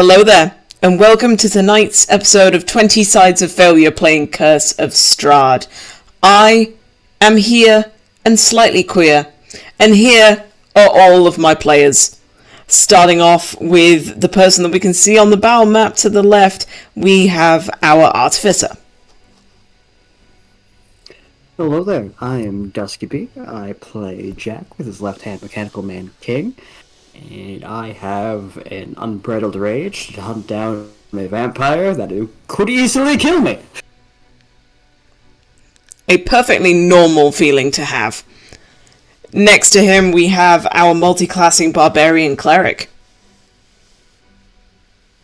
Hello there, and welcome to tonight's episode of 20 Sides of Failure playing Curse of Strahd. I am here and slightly queer, and here are all of my players. Starting off with the person that we can see on the battle map to the left, we have our Artificer. Hello there, I am Dusky B. I play Jack with his left-hand Mechanical Man King, and I have an unbridled rage to hunt down a vampire that could easily kill me. A perfectly normal feeling to have. Next to him, we have our multi-classing Barbarian Cleric.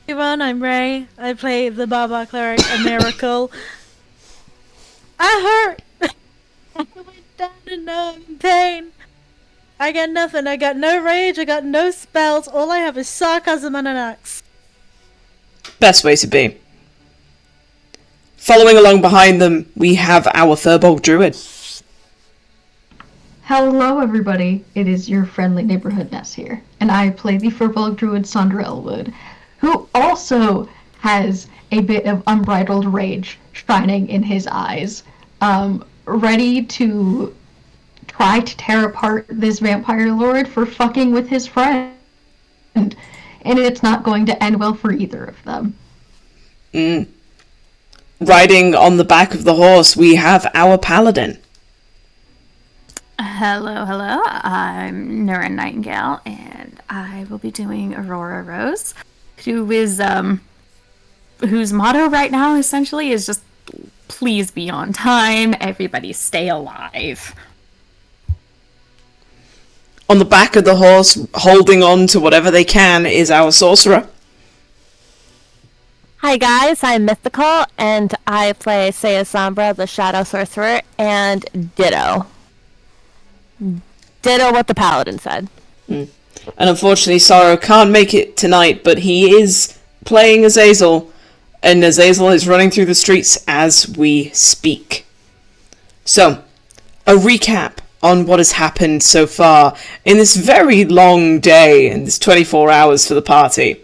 Hey everyone, I'm Ray. I play the Barbar Cleric, a miracle. I hurt! I went down in pain. I got nothing. I got no rage, I got no spells. All I have is sarcasm and an axe. Best way to be. Following along behind them, we have our Firbolg Druid. Hello everybody, it is your friendly neighborhood Ness here, and I play the Firbolg Druid Sandra Elwood, who also has a bit of unbridled rage shining in his eyes, ready to try to tear apart this vampire lord for fucking with his friend, and it's not going to end well for either of them. Riding on the back of the horse, we have our Paladin. Hello. I'm Nura Nightingale, and I will be doing Aurora Rose, whose motto right now essentially is just please be on time, everybody stay alive. On the back of the horse, holding on to whatever they can, is our Sorcerer. Hi guys, I'm Mythical, and I play Saya Sombra, the Shadow Sorcerer, and Ditto what the Paladin said. And unfortunately, Sorrow can't make it tonight, but he is playing Azazel, and Azazel is running through the streets as we speak. So, a recap on what has happened so far in this very long day, in this 24 hours for the party.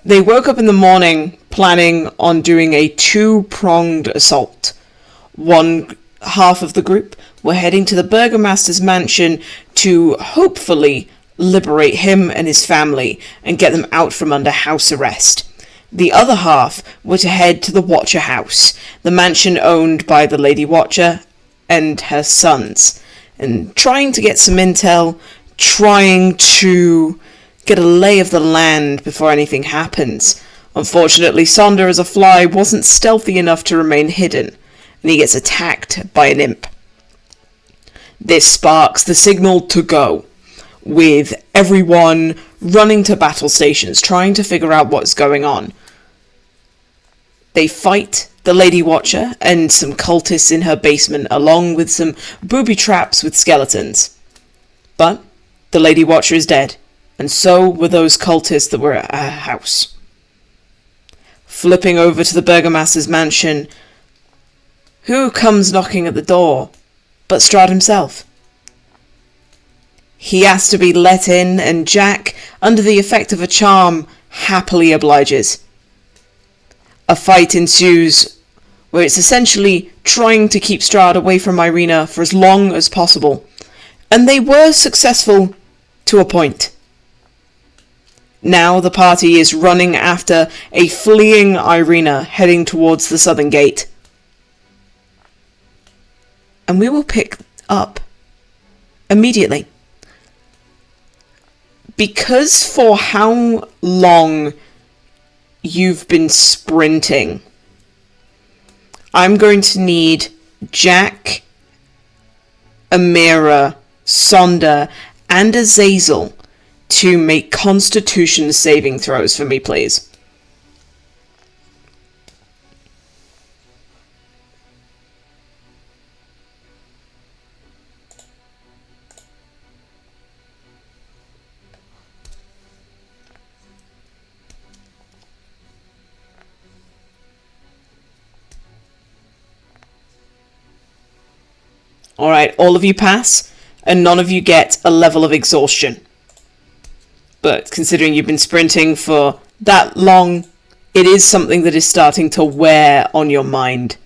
They woke up in the morning planning on doing a two-pronged assault. One half of the group were heading to the Burgomaster's mansion to hopefully liberate him and his family and get them out from under house arrest. The other half were to head to the Watcher House, the mansion owned by the Lady Watcher and her sons, and trying to get some intel, trying to get a lay of the land before anything happens. Unfortunately, Sonder as a fly wasn't stealthy enough to remain hidden, and he gets attacked by an imp. This sparks the signal to go, with everyone running to battle stations, trying to figure out what's going on. They fight the Lady Watcher and some cultists in her basement, along with some booby traps with skeletons. But the Lady Watcher is dead, and so were those cultists that were at her house. Flipping over to the Burgomaster's mansion, who comes knocking at the door but Strahd himself? He asks to be let in, and Jack, under the effect of a charm, happily obliges. A fight ensues, where it's essentially trying to keep Strahd away from Ireena for as long as possible, and they were successful to a point. Now the party is running after a fleeing Ireena heading towards the southern gate. And we will pick up immediately. Because for how long you've been sprinting, I'm going to need Jack, Amira, Sonder, and Azazel to make Constitution saving throws for me, please. Alright, all of you pass, and none of you get a level of exhaustion. But considering you've been sprinting for that long, it is something that is starting to wear on your mind.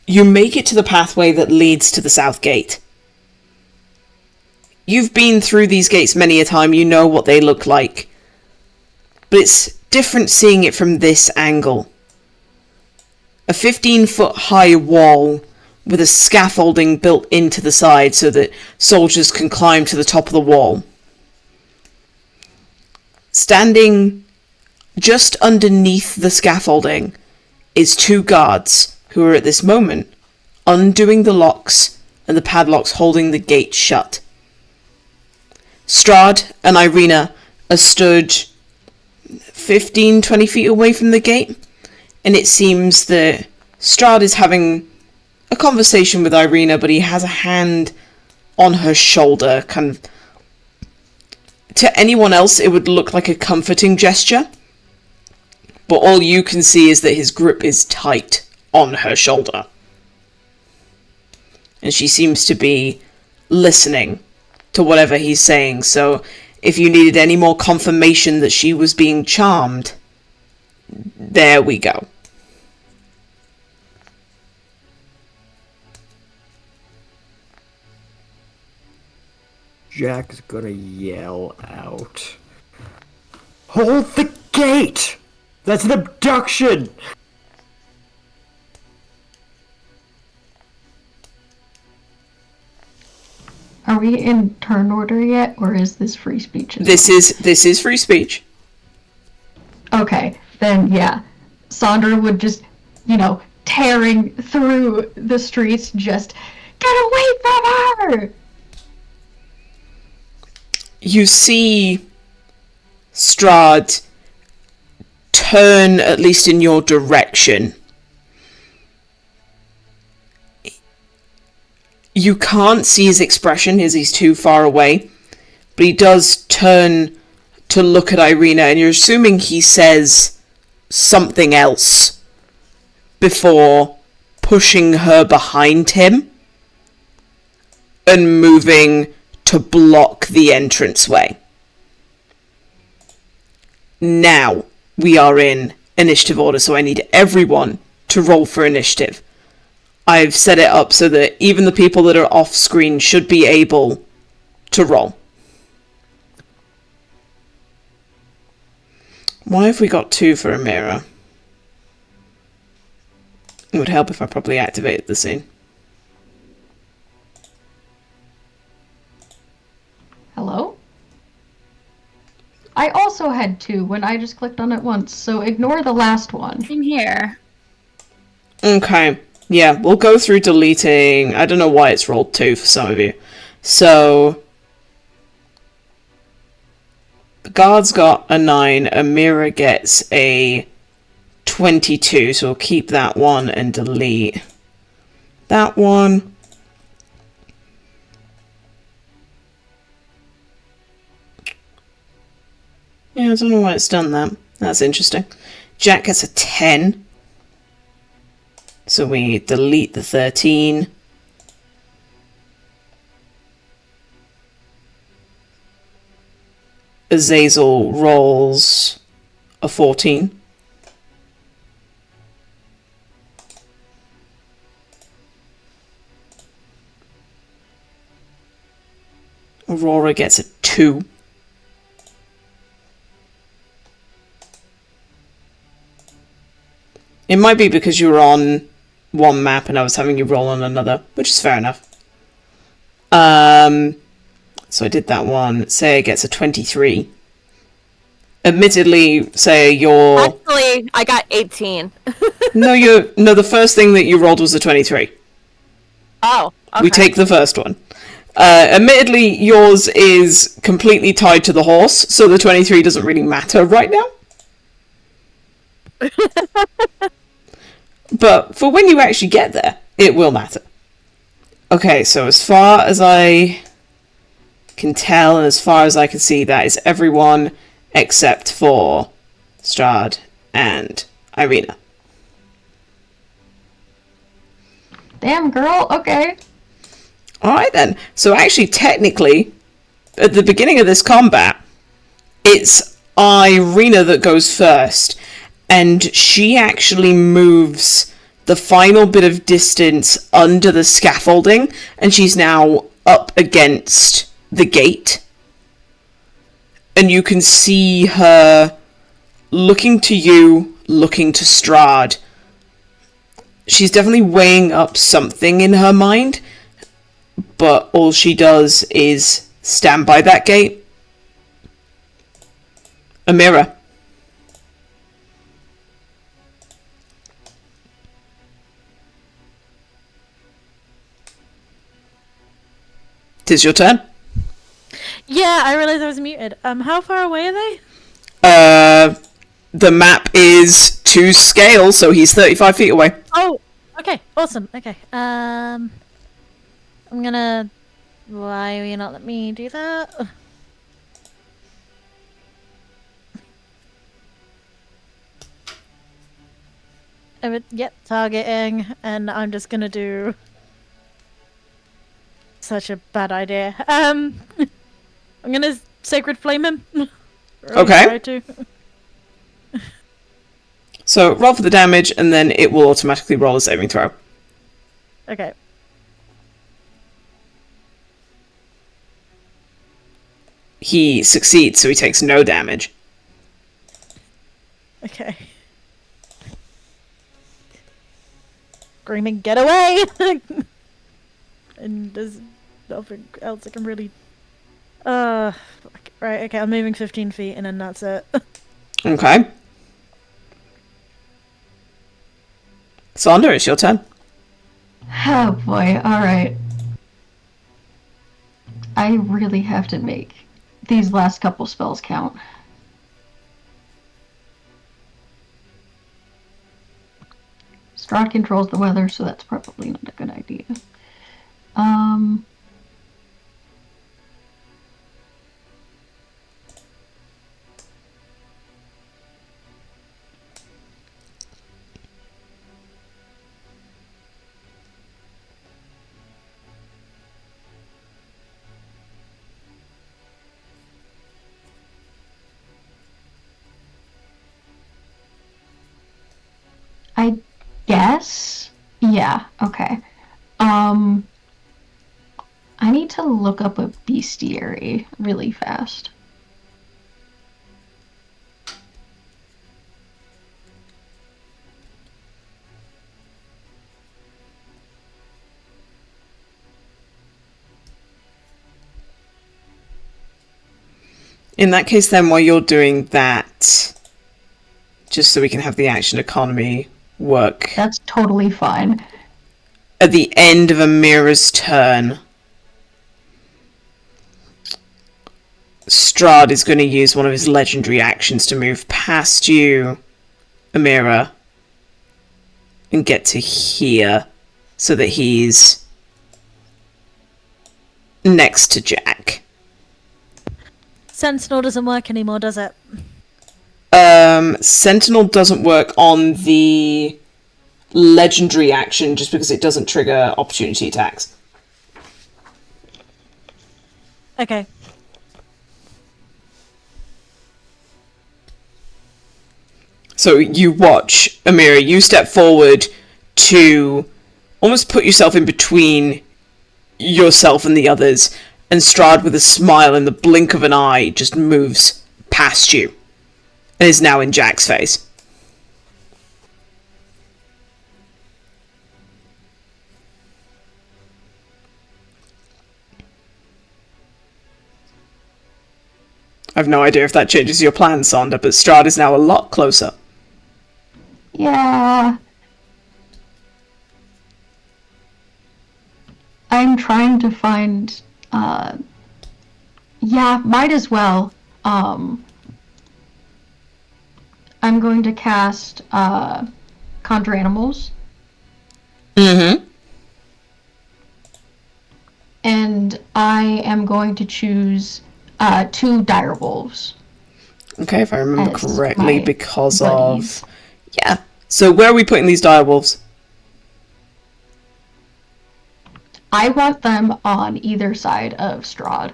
You make it to the pathway that leads to the south gate. You've been through these gates many a time, you know what they look like. But it's different seeing it from this angle. A 15-foot high wall with a scaffolding built into the side so that soldiers can climb to the top of the wall. Standing just underneath the scaffolding is 2 guards who are at this moment undoing the locks and the padlocks holding the gate shut. Strahd and Ireena are stood 15-20 feet away from the gate, and it seems that Strahd is having a conversation with Ireena, but he has a hand on her shoulder, kind of. To anyone else, it would look like a comforting gesture, but all you can see is that his grip is tight on her shoulder. And she seems to be listening to whatever he's saying, so if you needed any more confirmation that she was being charmed, there we go. Jack's gonna yell out, "Hold the gate! That's an abduction!" Are we in turn order yet, or is this free speech? This is free speech. Okay, then yeah. Sandra would just, tearing through the streets, just get away from her! You see Strahd turn, at least in your direction. You can't see his expression as he's too far away, but he does turn to look at Ireena, and you're assuming he says something else before pushing her behind him and moving to block the entranceway. Now we are in initiative order, so I need everyone to roll for initiative. I've set it up so that even the people that are off screen should be able to roll. Why have we got 2 for Amira? It would help if I properly activated the scene. Hello? I also had 2 when I just clicked on it once, so ignore the last one. In here. Okay. Yeah, we'll go through deleting. I don't know why it's rolled 2 for some of you. So, the guard's got a 9. Amira gets a 22. So we'll keep that one and delete that one. Yeah, I don't know why it's done that. That's interesting. Jack gets a 10. So we delete the 13. Azazel rolls a 14. Aurora gets a 2. It might be because you were on one map and I was having you roll on another, which is fair enough. So I did that one. Saya gets a 23. Admittedly, Saya, you're... Actually, I got 18. No, the first thing that you rolled was a 23. Oh, okay. We take the first one. Admittedly, yours is completely tied to the horse, so the 23 doesn't really matter right now. But for when you actually get there, it will matter. Okay, so as far as I can tell and as far as I can see, that is everyone except for Strahd and Ireena. Damn, girl, okay. Alright then. So actually, technically, at the beginning of this combat, It's Ireena that goes first, and she actually moves the final bit of distance under the scaffolding, and she's now up against the gate. And you can see her looking to you, looking to Strahd. She's definitely weighing up something in her mind, but all she does is stand by that gate. Amira. Tis your turn. Yeah, I realized I was muted. How far away are they? The map is to scale, so he's 35 feet away. Oh, okay, awesome. Okay, I'm gonna. Why will you not let me do that? Yep, targeting, and I'm just gonna do. Such a bad idea. I'm gonna sacred flame him. Okay. Try to. So roll for the damage, and then it will automatically roll a saving throw. Okay. He succeeds, so he takes no damage. Okay. Screaming, get away! And there's nothing else I can really. Right, okay, I'm moving 15 feet and then that's it. Okay. Sander, it's your turn. Oh boy, alright. I really have to make these last couple spells count. Strahd controls the weather, so that's probably not a good idea. I guess? Yeah, okay. I need to look up a bestiary really fast. In that case, then, while you're doing that, just so we can have the action economy work, That's totally fine. at the end of Amira's turn, Strahd is going to use one of his legendary actions to move past you, Amira, and get to here, so that he's next to Jack. Sentinel doesn't work anymore, does it? Sentinel doesn't work on the legendary action just because it doesn't trigger opportunity attacks. Okay. So you watch, Amira, you step forward to almost put yourself in between yourself and the others, and Strahd, with a smile in the blink of an eye, just moves past you and is now in Jack's face. I have no idea if that changes your plans, Sander, but Strahd is now a lot closer. Yeah. I'm trying to find, yeah, might as well. I'm going to cast, Conjure Animals. Mm-hmm. And I am going to choose, 2 dire wolves. Okay, if I remember As correctly, my because buddies. of... Yeah. So where are we putting these direwolves? I want them on either side of Strahd.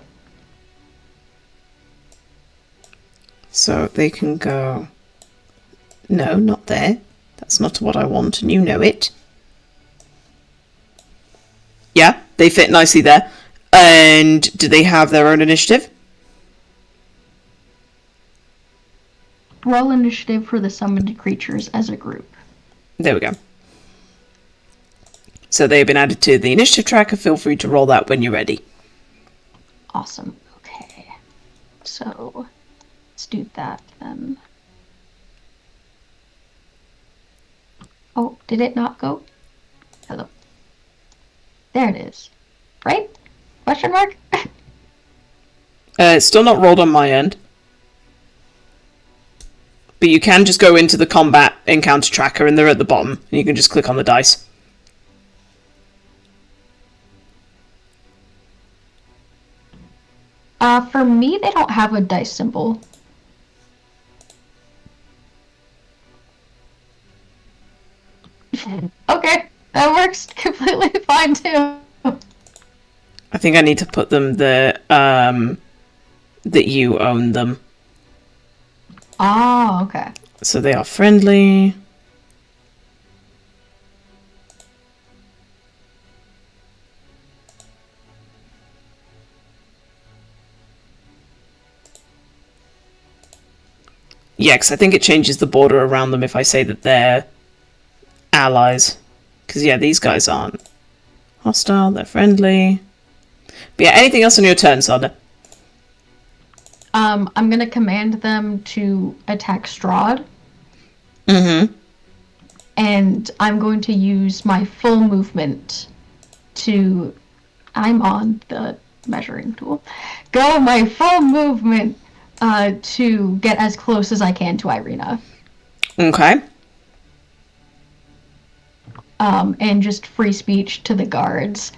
So they can go... No, not there. That's not what I want, and you know it. Yeah, they fit nicely there. And do they have their own initiative? Roll initiative for the summoned creatures as a group. There we go. So they've been added to the initiative tracker. Feel free to roll that when you're ready. Awesome. Okay. So, let's do that then. Oh, did it not go? Hello. There it is. Right? Question mark? It's still not rolled on my end. But you can just go into the combat encounter tracker and they're at the bottom. And you can just click on the dice. For me, they don't have a dice symbol. Okay, that works completely fine too. I think I need to put them there, that you own them. Oh, okay. So they are friendly. Yeah, because I think it changes the border around them if I say that they're allies. Because, yeah, these guys aren't hostile, they're friendly. But yeah, anything else on your turn, Sada? I'm gonna command them to attack Strahd. Mm-hmm. And I'm going to use my full movement to... I'm on the measuring tool. Go my full movement to get as close as I can to Ireena. Okay. And just free speech to the guards.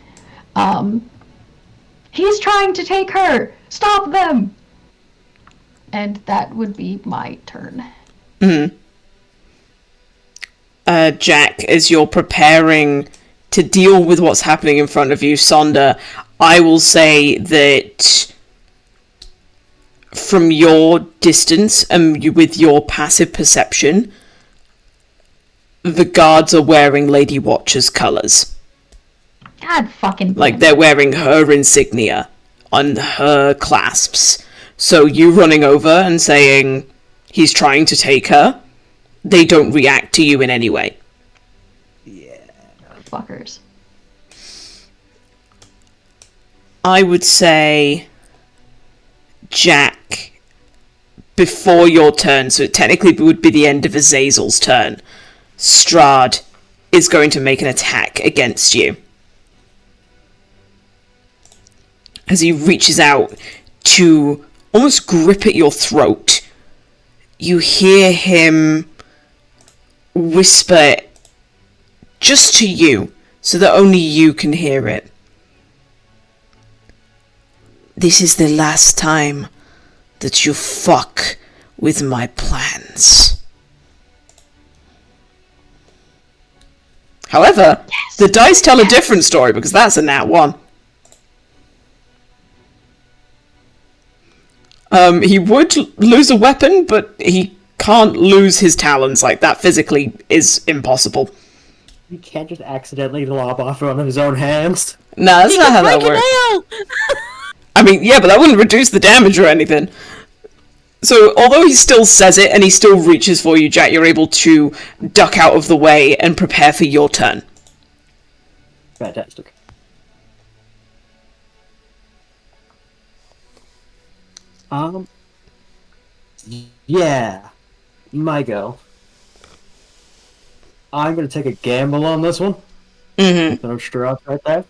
He's trying to take her! Stop them! And that would be my turn. Mm-hmm. Jack, as you're preparing to deal with what's happening in front of you, Sonda, I will say that from your distance and with your passive perception, the guards are wearing Lady Watcher's colours. God fucking damn. Like, they're wearing her insignia on her clasps. So you running over and saying he's trying to take her, they don't react to you in any way. Yeah. Fuckers. I would say, Jack, before your turn, so it technically would be the end of Azazel's turn, Strahd is going to make an attack against you. As he reaches out to almost grip at your throat, you hear him whisper just to you, so that only you can hear it. This is the last time that you fuck with my plans. However, the dice tell a different story, because that's a nat 1. He would lose a weapon, but he can't lose his talons. Like, that physically is impossible. You can't just accidentally lob off one of his own hands. Nah, that's not how that works. I mean, yeah, but that wouldn't reduce the damage or anything. So, although he still says it and he still reaches for you, Jack, you're able to duck out of the way and prepare for your turn. Fantastic. Yeah. My go. I'm gonna take a gamble on this one. Mm-hmm. No Strahd right there.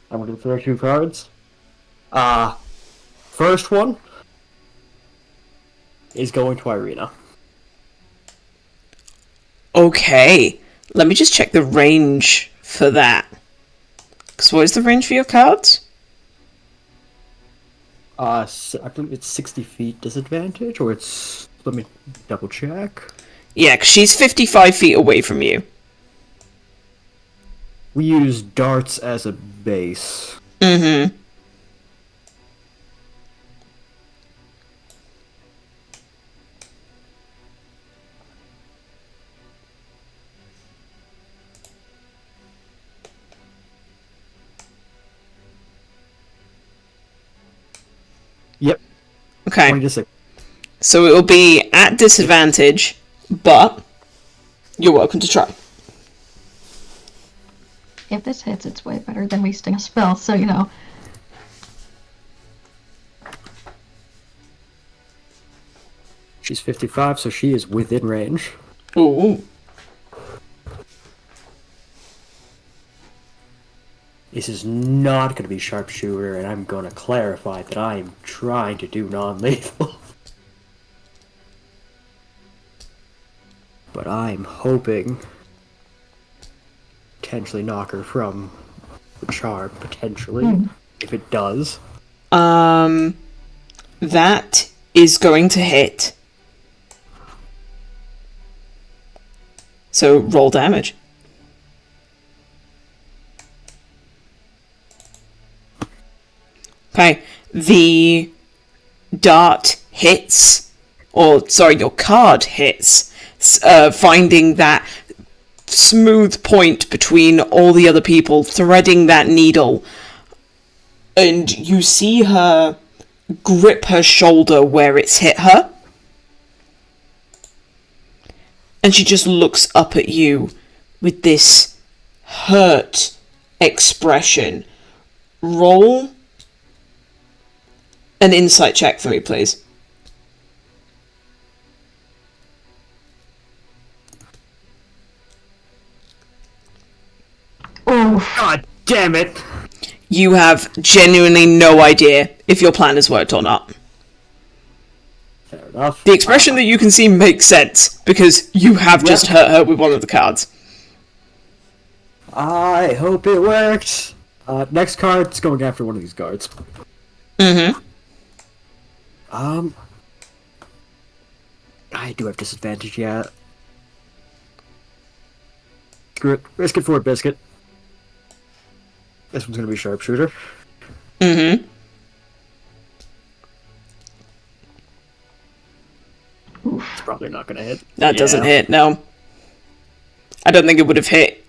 I'm gonna throw 2 cards. First one is going to Ireena. Okay. Let me just check the range for that. So what is the range for your cards? I believe it's 60 feet disadvantage, or it's... Let me double check. Yeah, 'cause she's 55 feet away from you. We use darts as a base. Mm-hmm. Yep. Okay. 20 to 6. So it will be at disadvantage, but you're welcome to try. If this hits, it's way better than wasting a spell, so, you know. She's 55, so she is within range. Ooh. This is not going to be sharpshooter, and I'm going to clarify that I am trying to do non-lethal. But I'm hoping potentially knock her from the charm, potentially, if it does. That is going to hit. So roll damage. Okay, the dart hits, or sorry, your card hits, finding that smooth point between all the other people, threading that needle, and you see her grip her shoulder where it's hit her, and she just looks up at you with this hurt expression. Roll an insight check for me, please. Oh, God damn it! You have genuinely no idea if your plan has worked or not. Fair enough. The expression that you can see makes sense, because you have just hurt her with one of the cards. I hope it worked. Next card's going after one of these guards. Mm-hmm. I do have disadvantage, yeah. Screw it. Risk it for a biscuit. This one's gonna be sharpshooter. Mm-hmm. It's probably not gonna hit. That doesn't hit, no. I don't think it would have hit,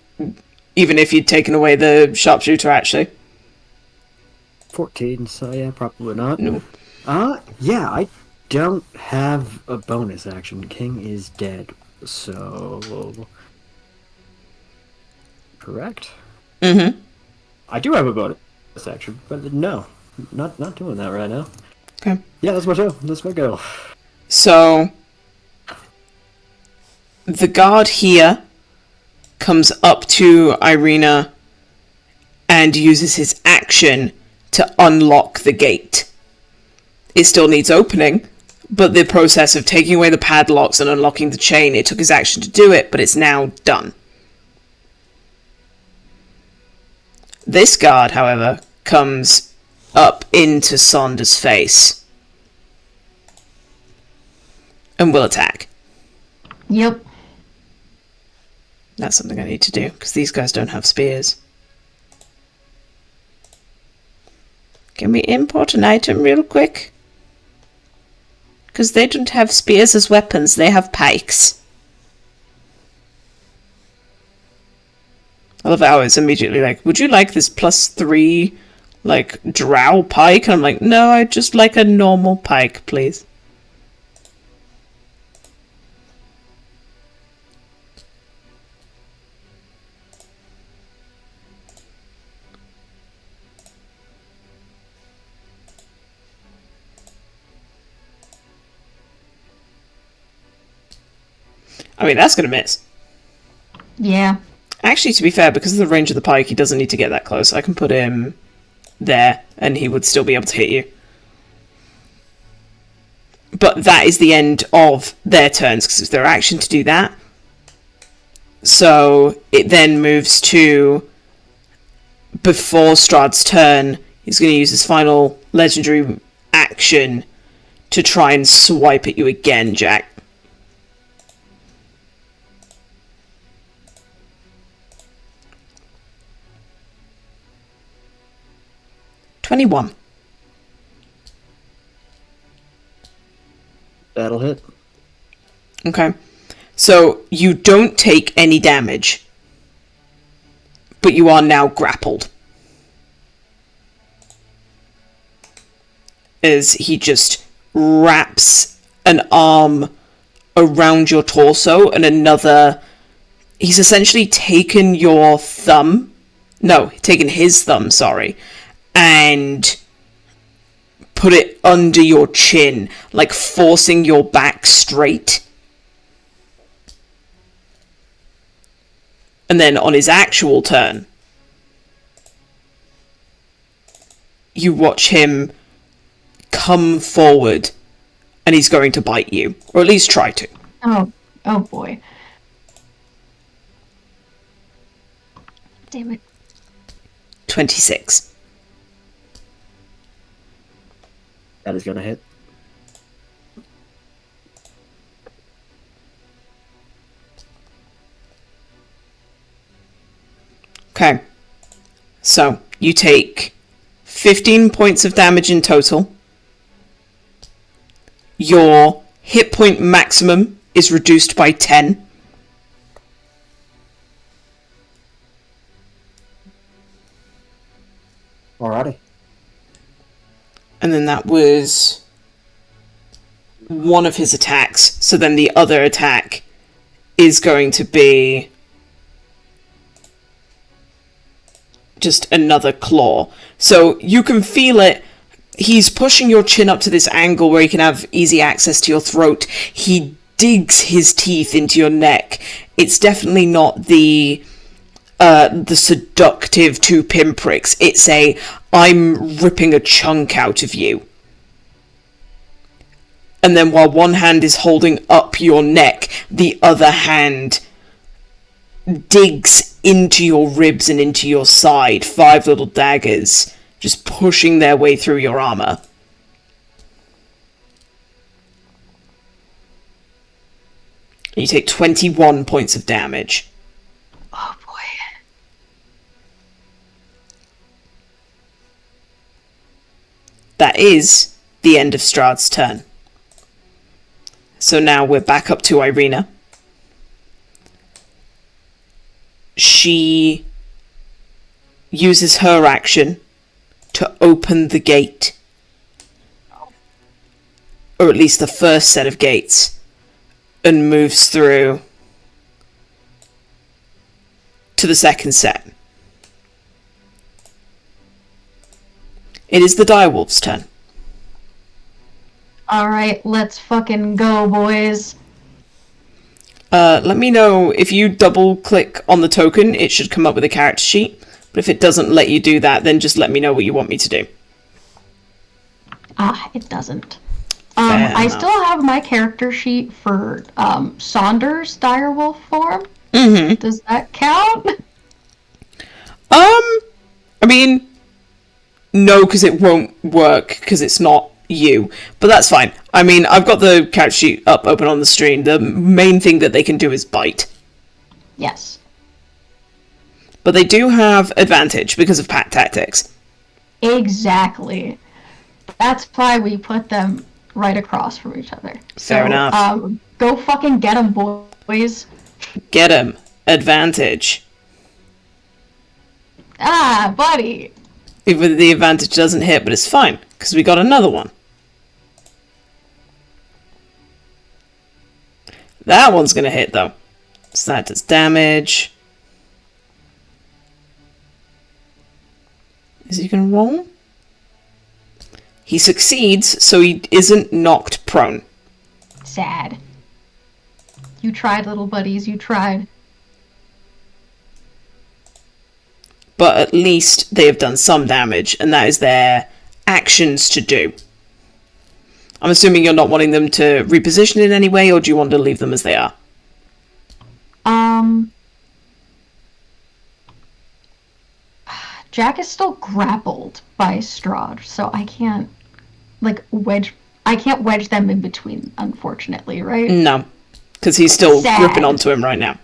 even if you'd taken away the sharpshooter, actually. 14, so yeah, probably not. No. Yeah, I don't have a bonus action. King is dead, so... Correct? Mm-hmm. I do have a bonus action, but no. Not doing that right now. Okay. Yeah, that's my show. That's my go. So, the guard here comes up to Ireena and uses his action to unlock the gate. It still needs opening, but the process of taking away the padlocks and unlocking the chain, it took his action to do it, but it's now done. This guard, however, comes up into Saunders' face and will attack. yep. That's something I need to do, because these guys don't have spears. Can we import an item real quick? Because they don't have spears as weapons, they have pikes. I love how it's immediately like, would you like this +3, like, drow pike? And I'm like, no, I'd just like a normal pike, please. I mean, that's gonna miss. Yeah. Actually, to be fair, because of the range of the pike, he doesn't need to get that close. I can put him there, and he would still be able to hit you. But that is the end of their turns, because it's their action to do that. So it then moves to, before Strahd's turn, he's going to use his final legendary action to try and swipe at you again, Jack. $21. That'll hit. Okay. So you don't take any damage, but you are now grappled. as he just wraps an arm around your torso and another. He's essentially taken your thumb. No, taken his thumb, sorry. And put it under your chin, like forcing your back straight. And then on his actual turn, you watch him come forward and he's going to bite you, or at least try to. Oh boy. Damn it. 26. That is gonna hit. Okay. So, you take 15 points of damage in total. Your hit point maximum is reduced by 10. Alrighty. And then that was one of his attacks. So then the other attack is going to be just another claw. So you can feel it. He's pushing your chin up to this angle where he can have easy access to your throat. He digs his teeth into your neck. It's definitely not the seductive two pinpricks. It's a, I'm ripping a chunk out of you. And then while one hand is holding up your neck, the other hand digs into your ribs and into your side. 5 little daggers just pushing their way through your armor. You take 21 points of damage. Oh boy. That is the end of Strahd's turn. So now we're back up to Ireena. She uses her action to open the gate. Or at least the first set of gates. And moves through to the second set. It is the direwolf's turn. Alright, let's fucking go, boys. Let me know if you double click on the token, it should come up with a character sheet. But if it doesn't let you do that, then just let me know what you want me to do. It doesn't. Fair I enough. still have my character sheet for Saunders' direwolf form. Mm-hmm. Does that count? I mean, no, because it won't work, because it's not you. But that's fine. I mean, I've got the character sheet up open on the screen. The main thing that they can do is bite. Yes. But they do have advantage because of pack tactics. Exactly. That's why we put them right across from each other. Fair enough. Go fucking get them, boys. Get him. Advantage. Ah, buddy. Even the advantage doesn't hit, but it's fine, because we got another one. That one's going to hit, though. So that does damage. Is he going to roll? He succeeds, so he isn't knocked prone. Sad. You tried, little buddies, you tried. But at least they have done some damage, and that is their actions to do. I'm assuming you're not wanting them to reposition in any way, or do you want to leave them as they are? Jack is still grappled by Strahd, so I can't, wedge them in between, unfortunately, right? No, because he's still Sad. gripping onto him right now.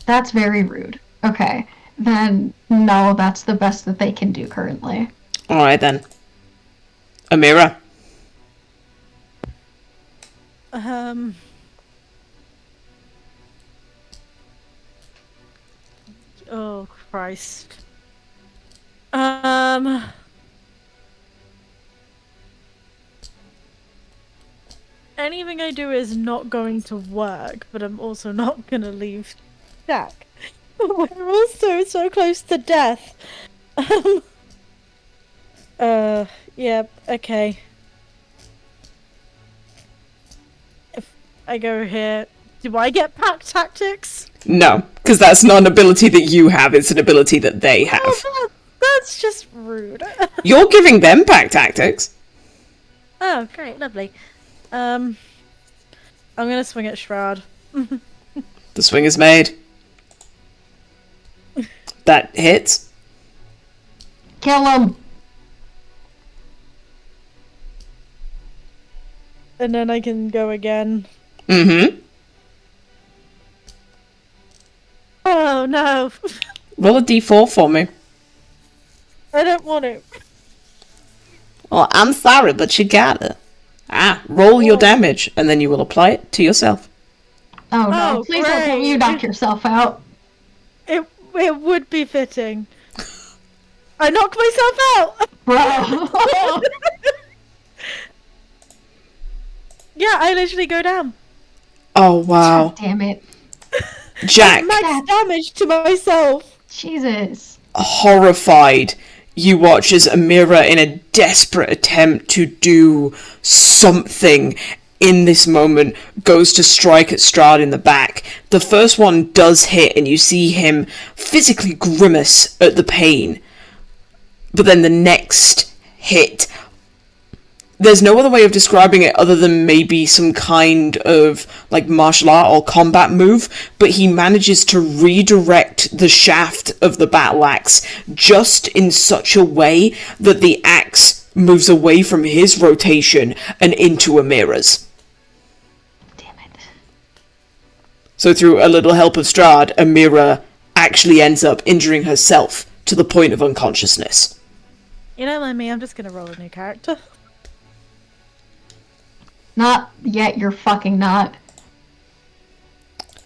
That's very rude. Okay, then, no, that's the best that they can do currently. Alright then. Amira. Oh, Christ. anything I do is not going to work, but I'm also not gonna leave Jack. We're also so close to death. Yeah, okay. If I go here, do I get pack tactics? No, because that's not an ability that you have, it's an ability that they have. Oh, that's just rude. You're giving them pack tactics. Oh, great, lovely. I'm gonna swing at Strahd. The swing is made. That hits. Kill him. And then I can go again. Mm-hmm. Oh no! Roll a d4 for me. I don't want to. Well, I'm sorry, but you gotta. Roll your damage, and then you will apply it to yourself. Oh no, Oh, please don't tell me you great. knock yourself out. It would be fitting. I knocked myself out! Bro. Yeah, I literally go down. Oh, wow. Damn it. Jack, Max damage to myself. Jesus. horrified, you watch as Amira, in a desperate attempt to do something in this moment, goes to strike at Strahd in the back. The first one does hit, and you see him physically grimace at the pain. But then the next hit, there's no other way of describing it other than maybe some kind of like martial art or combat move, but he manages to redirect the shaft of the battle axe just in such a way that the axe moves away from his rotation and into Amira's. Damn it. So through a little help of Strahd, Amira actually ends up injuring herself to the point of unconsciousness. You know, like me, I'm just gonna roll a new character. Not yet, you're fucking not.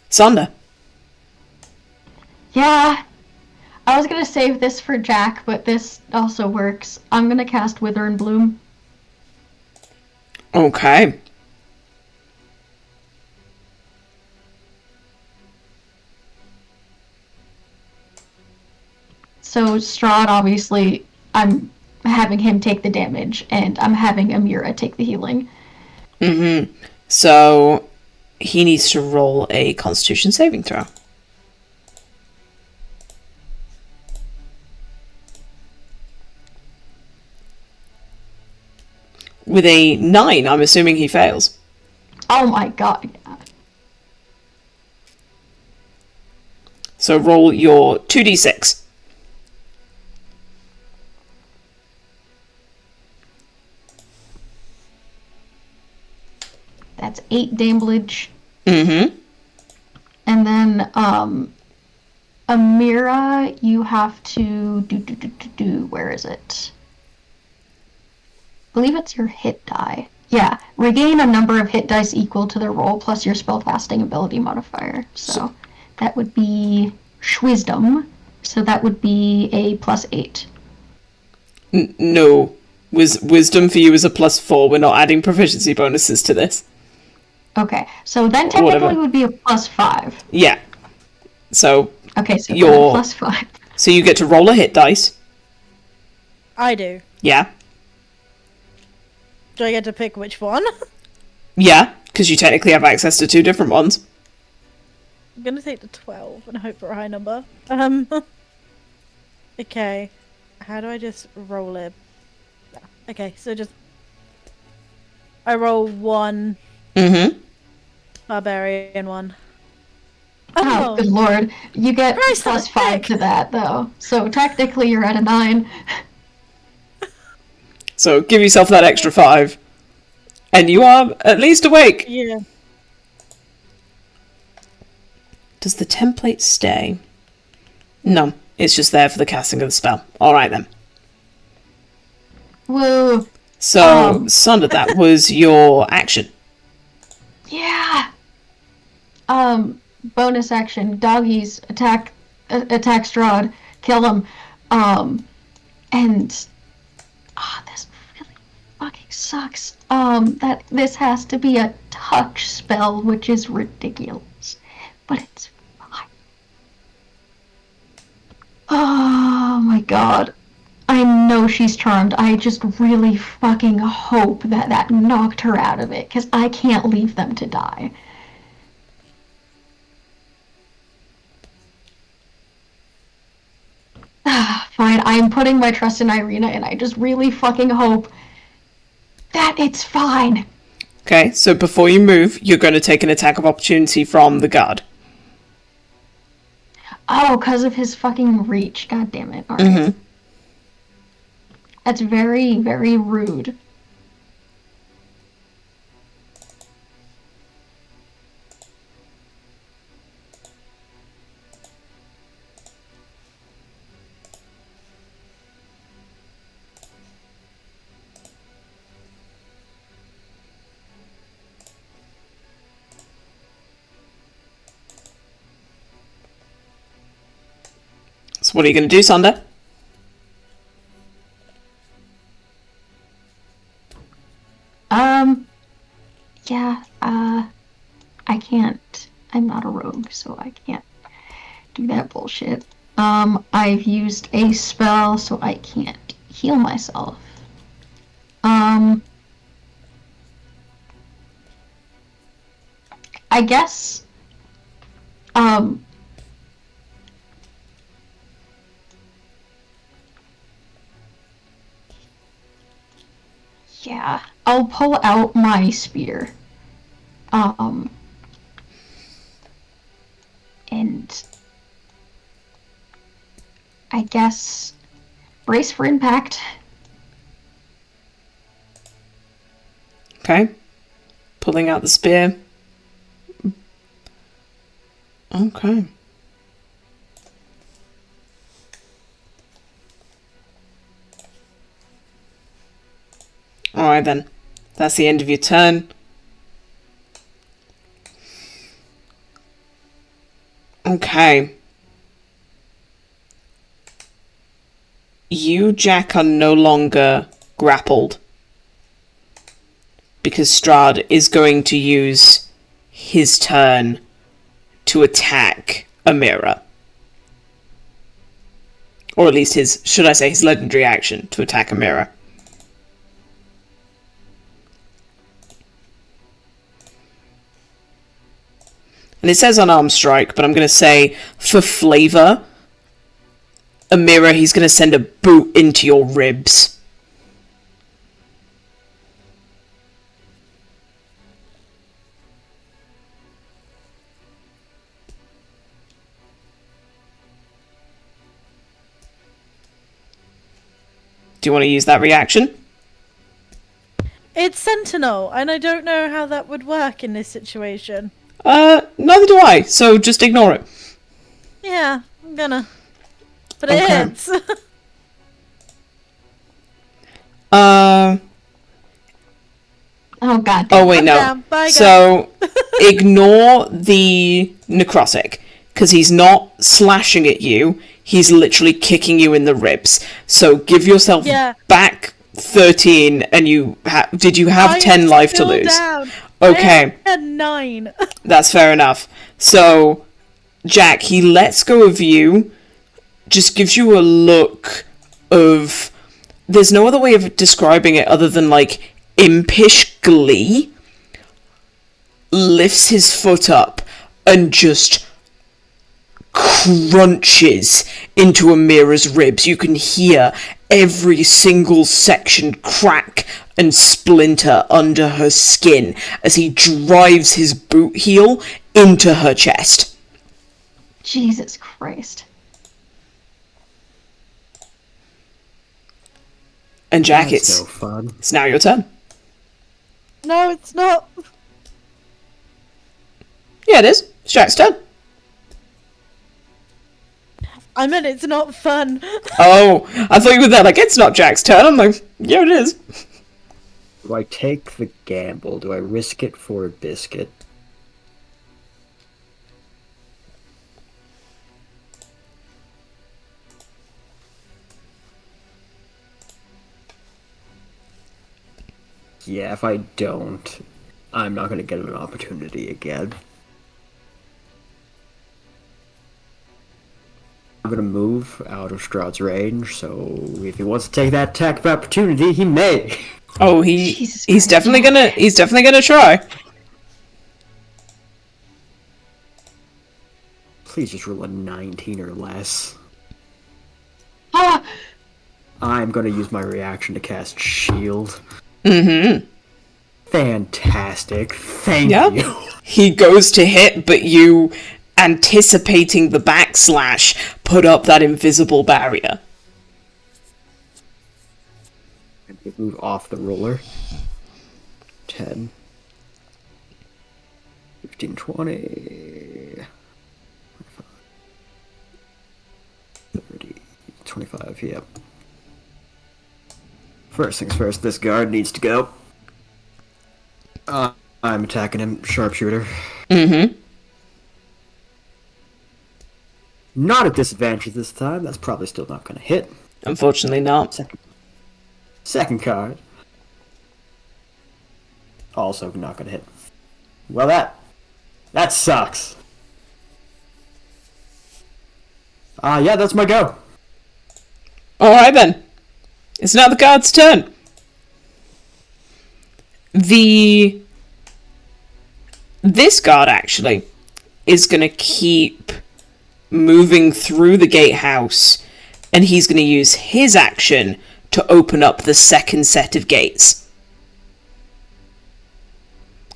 Sander. Yeah. I was gonna save this for Jack, but this also works. I'm gonna cast Wither and Bloom. Okay. So Strahd, obviously, I'm having him take the damage, and I'm having Amira take the healing. Mm-hmm. So he needs to roll a Constitution saving throw. With a 9, I'm assuming he fails. Oh my god. Yeah. So roll your 2d6. That's 8 damage. Mm-hmm. And then, Amira, you have to where is it? I believe it's your hit die. Yeah, regain a number of hit dice equal to the roll plus your spellcasting ability modifier. So that would be Wisdom. So that would be a +8. No. Wisdom for you is a +4. We're not adding proficiency bonuses to this. Okay, so then technically Whatever. would be a +5. Yeah. So Okay, so Your- +5. so you get to roll a hit dice. I do. Yeah. Do I get to pick which one? Yeah, because you technically have access to 2 different ones. I'm gonna take the 12 and hope for a high number. Okay. How do I just roll it? Yeah. Okay, so just... I roll 1 Mm-hmm. barbarian 1. Oh, good lord. You get Christ, that was +5 thick. to that, though. So technically you're at a 9. So give yourself that extra 5. And you are at least awake. Yeah. Does the template stay? No, it's just there for the casting of the spell. Alright then. Woo. So, Sander, that was your action. Yeah. Bonus action. Doggies attack Strahd. Kill him. And this really fucking sucks. That this has to be a touch spell, which is ridiculous. But it's fine. Oh my god. I know she's charmed. I just really fucking hope that that knocked her out of it, because I can't leave them to die. Fine, I'm putting my trust in Ireena, and I just really fucking hope that it's fine. Okay, so before you move, you're going to take an attack of opportunity from the guard. Oh, because of his fucking reach. God damn it. Alright. Mm-hmm. That's very, very rude. So what are you going to do, Sander? Yeah, I can't. I'm not a rogue, so I can't do that bullshit. I've used a spell, so I can't heal myself. I guess, yeah, I'll pull out my spear. And I guess brace for impact. Okay. Pulling out the spear. Okay. Alright then. That's the end of your turn. Okay. You, Jack, are no longer grappled. Because Strahd is going to use his turn to attack Amira. Or at least his, should I say, his legendary action to attack Amira. And it says unarmed strike, but I'm going to say, for flavour, Amira, he's going to send a boot into your ribs. Do you want to use that reaction? It's Sentinel, and I don't know how that would work in this situation. Neither do I, so just ignore it. Yeah, I'm gonna. But it Okay. hits. Oh god. Oh wait, I'm no. down. Bye, guys. So ignore the necrotic, because he's not slashing at you. He's literally kicking you in the ribs. So give yourself Yeah. back 13, and you did you have I 10 am life to still lose? Down. Okay, I had 9. that's fair enough. So Jack, he lets go of you, just gives you a look of, there's no other way of describing it other than like impish glee, lifts his foot up and just crunches into Amira's ribs. You can hear every single section crack and splinter under her skin as he drives his boot heel into her chest. Jesus Christ. And Jack, That's no fun. it's now your turn. No, it's not. Yeah, it is. It's Jack's turn. I meant it's not fun. Oh, I thought you were there like, it's not Jack's turn. I'm like, yeah, it is. Do I take the gamble? Do I risk it for a biscuit? yeah, if I don't, I'm not going to get an opportunity again. I'm going to move out of Strahd's range, so if he wants to take that attack of opportunity, he may. Oh, Jesus he's Christ. definitely gonna try. Please just roll a 19 or less. Ah! I'm going to use my reaction to cast Shield. Mm-hmm. Fantastic. Thank Yeah. you. He goes to hit, but you, anticipating the backslash, put up that invisible barrier. Move off the roller. 10. 15, 20. 30, 25, yep. First things first, this guard needs to go. I'm attacking him, sharpshooter. Mm-hmm. Not at disadvantage this time, that's probably still not going to hit. Unfortunately not. Second card. Also not going to hit. Well, that sucks. Yeah, that's my go. Alright then. It's now the guard's turn. This guard, actually, is going to keep moving through the gatehouse, and he's going to use his action to open up the second set of gates.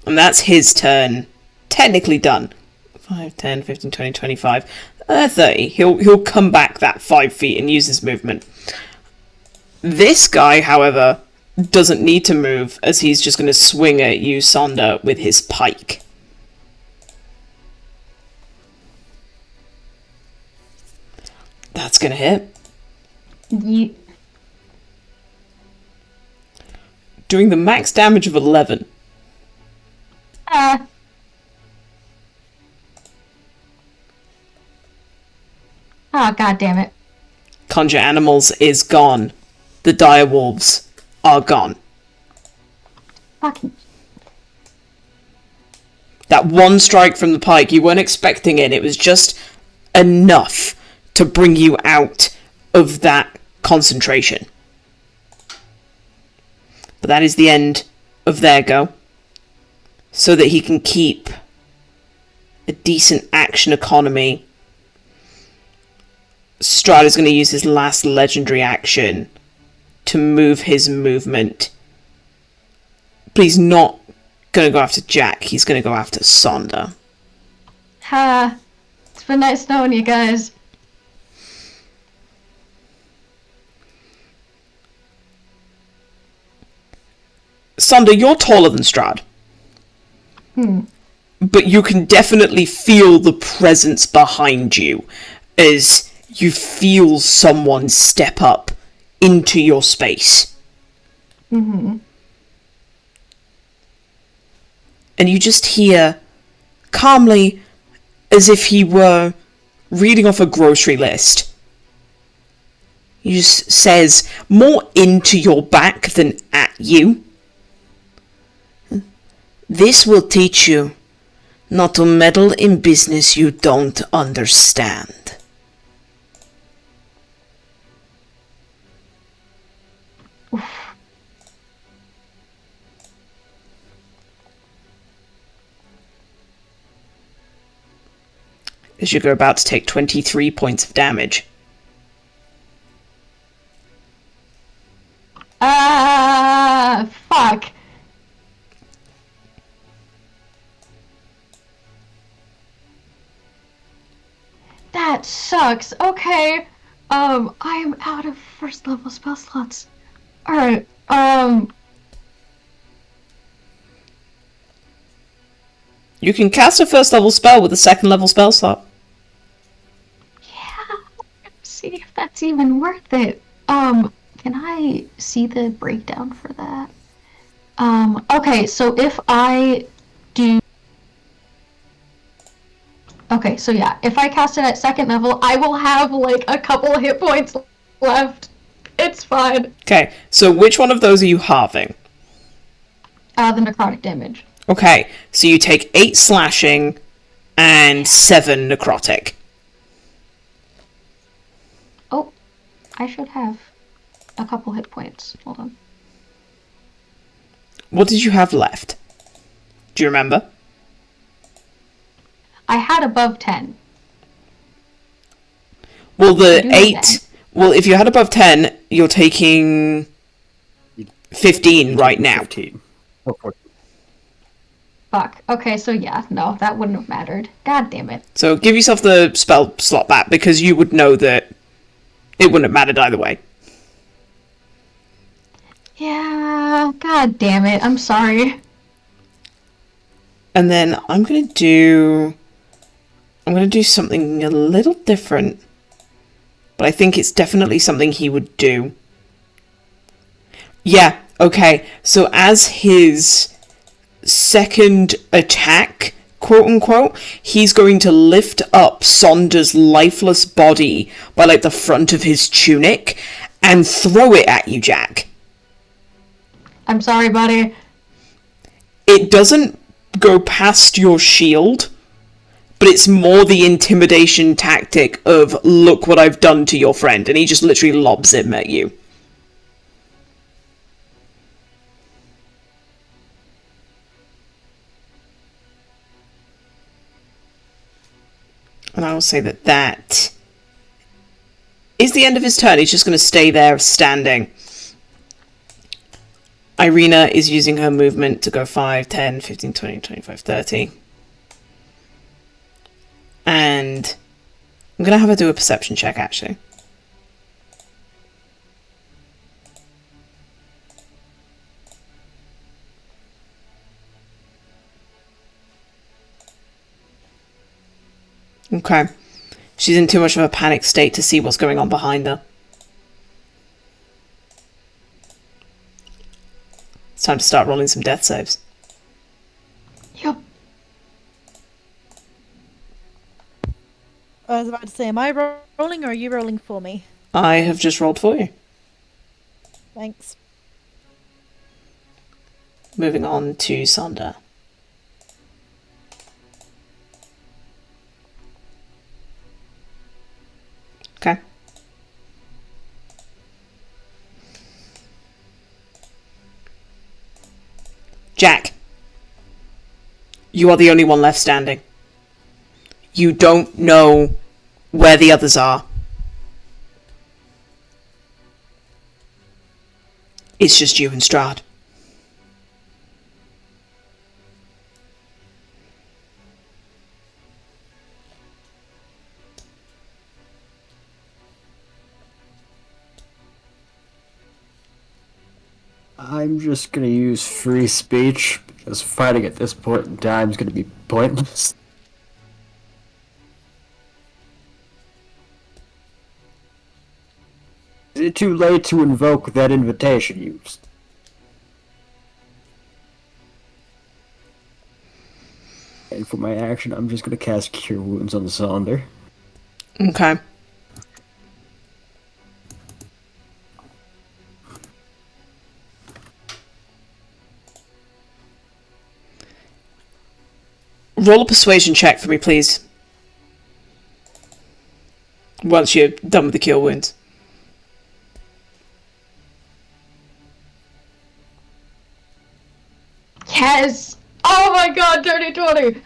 And that's his turn. Technically done. 5, 10, 15, 20, 25, 30. He'll come back that 5 feet and use his movement. This guy, however, doesn't need to move, as he's just going to swing at you, Sonder, with his pike. That's going to hit. Doing the max damage of 11. Oh, god damn it. Conjure Animals is gone. The dire wolves are gone. Fucking. That one strike from the pike, you weren't expecting it. It was just enough to bring you out of that concentration. But that is the end of their go. So that he can keep a decent action economy. Strahd is going to use his last legendary action to move his movement. But he's not going to go after Jack. He's going to go after Sonder. Ha. It's been nice knowing you guys. Sonder, you're taller than Strahd. But you can definitely feel the presence behind you as you feel someone step up into your space. Mm-hmm. And you just hear, calmly, as if he were reading off a grocery list, he just says, more into your back than at you, "This will teach you not to meddle in business you don't understand." As you're about to take 23 points of damage. Fuck. That sucks. Okay. I am out of first level spell slots. Alright, You can cast a first level spell with a second level spell slot. yeah, let's see if that's even worth it. Can I see the breakdown for that? Okay, so if I do... Okay, so yeah, if I cast it at second level, I will have, like, a couple of hit points left. It's fine. Okay, so which one of those are you halving? The necrotic damage. Okay, so you take 8 slashing and 7 necrotic. Oh, I should have a couple hit points. Hold on. What did you have left? Do you remember? I had above 10. Well, the do 8... that. Well, if you had above 10, you're taking 15 right now. 15. Oh, 14. Fuck. Okay, so yeah, no, that wouldn't have mattered. God damn it. So give yourself the spell slot back, because you would know that it wouldn't have mattered either way. Yeah, god damn it. I'm sorry. And then I'm gonna do something a little different. But I think it's definitely something he would do. Yeah, okay. So as his second attack, quote unquote, he's going to lift up Sonder's lifeless body by like the front of his tunic and throw it at you, Jack. I'm sorry, buddy. It doesn't go past your shield, but it's more the intimidation tactic of, look what I've done to your friend, and he just literally lobs him at you. And I will say that that is the end of his turn. He's just going to stay there standing. Ireena is using her movement to go 5, 10, 15, 20, 25, 30. And I'm going to have her do a perception check, actually. Okay. She's in too much of a panic state to see what's going on behind her. It's time to start rolling some death saves. Yup. I was about to say, am I rolling or are you rolling for me? I have just rolled for you. Thanks. Moving on to Sonder. Okay. Jack. You are the only one left standing. You don't know where the others are. It's just you and Strahd. I'm just gonna use free speech, because fighting at this point in time is gonna be pointless. Is it too late to invoke that invitation used? And for my action, I'm just gonna cast Cure Wounds on Sonder. Okay. Roll a persuasion check for me, please. Once you're done with the cure wounds. Yes! Oh my god, dirty 20!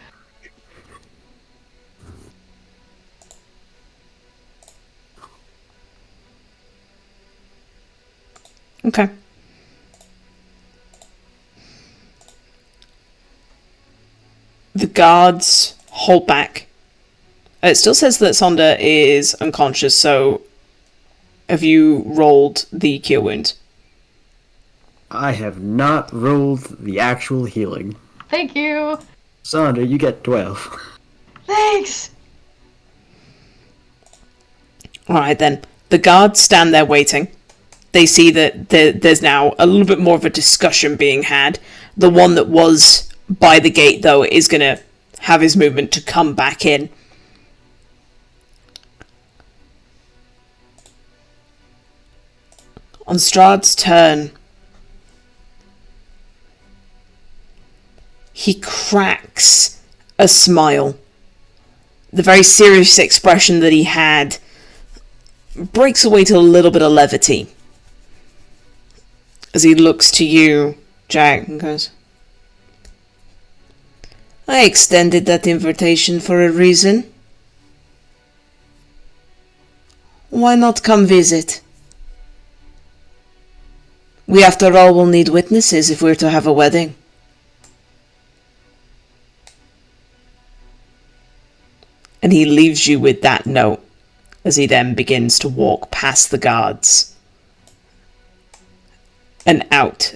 Okay. The guards hold back. It still says that Sonder is unconscious, so have you rolled the cure wound? I have not rolled the actual healing. Thank you! Sonder, you get 12. Thanks! Alright then. The guards stand there waiting. They see that there's now a little bit more of a discussion being had. The one that was by the gate, though, is going to have his movement to come back in. On Strahd's turn, he cracks a smile. The very serious expression that he had breaks away to a little bit of levity as he looks to you, Jack, and goes, I extended that invitation for a reason. Why not come visit? We, after all, will need witnesses if we're to have a wedding. And he leaves you with that note as he then begins to walk past the guards and out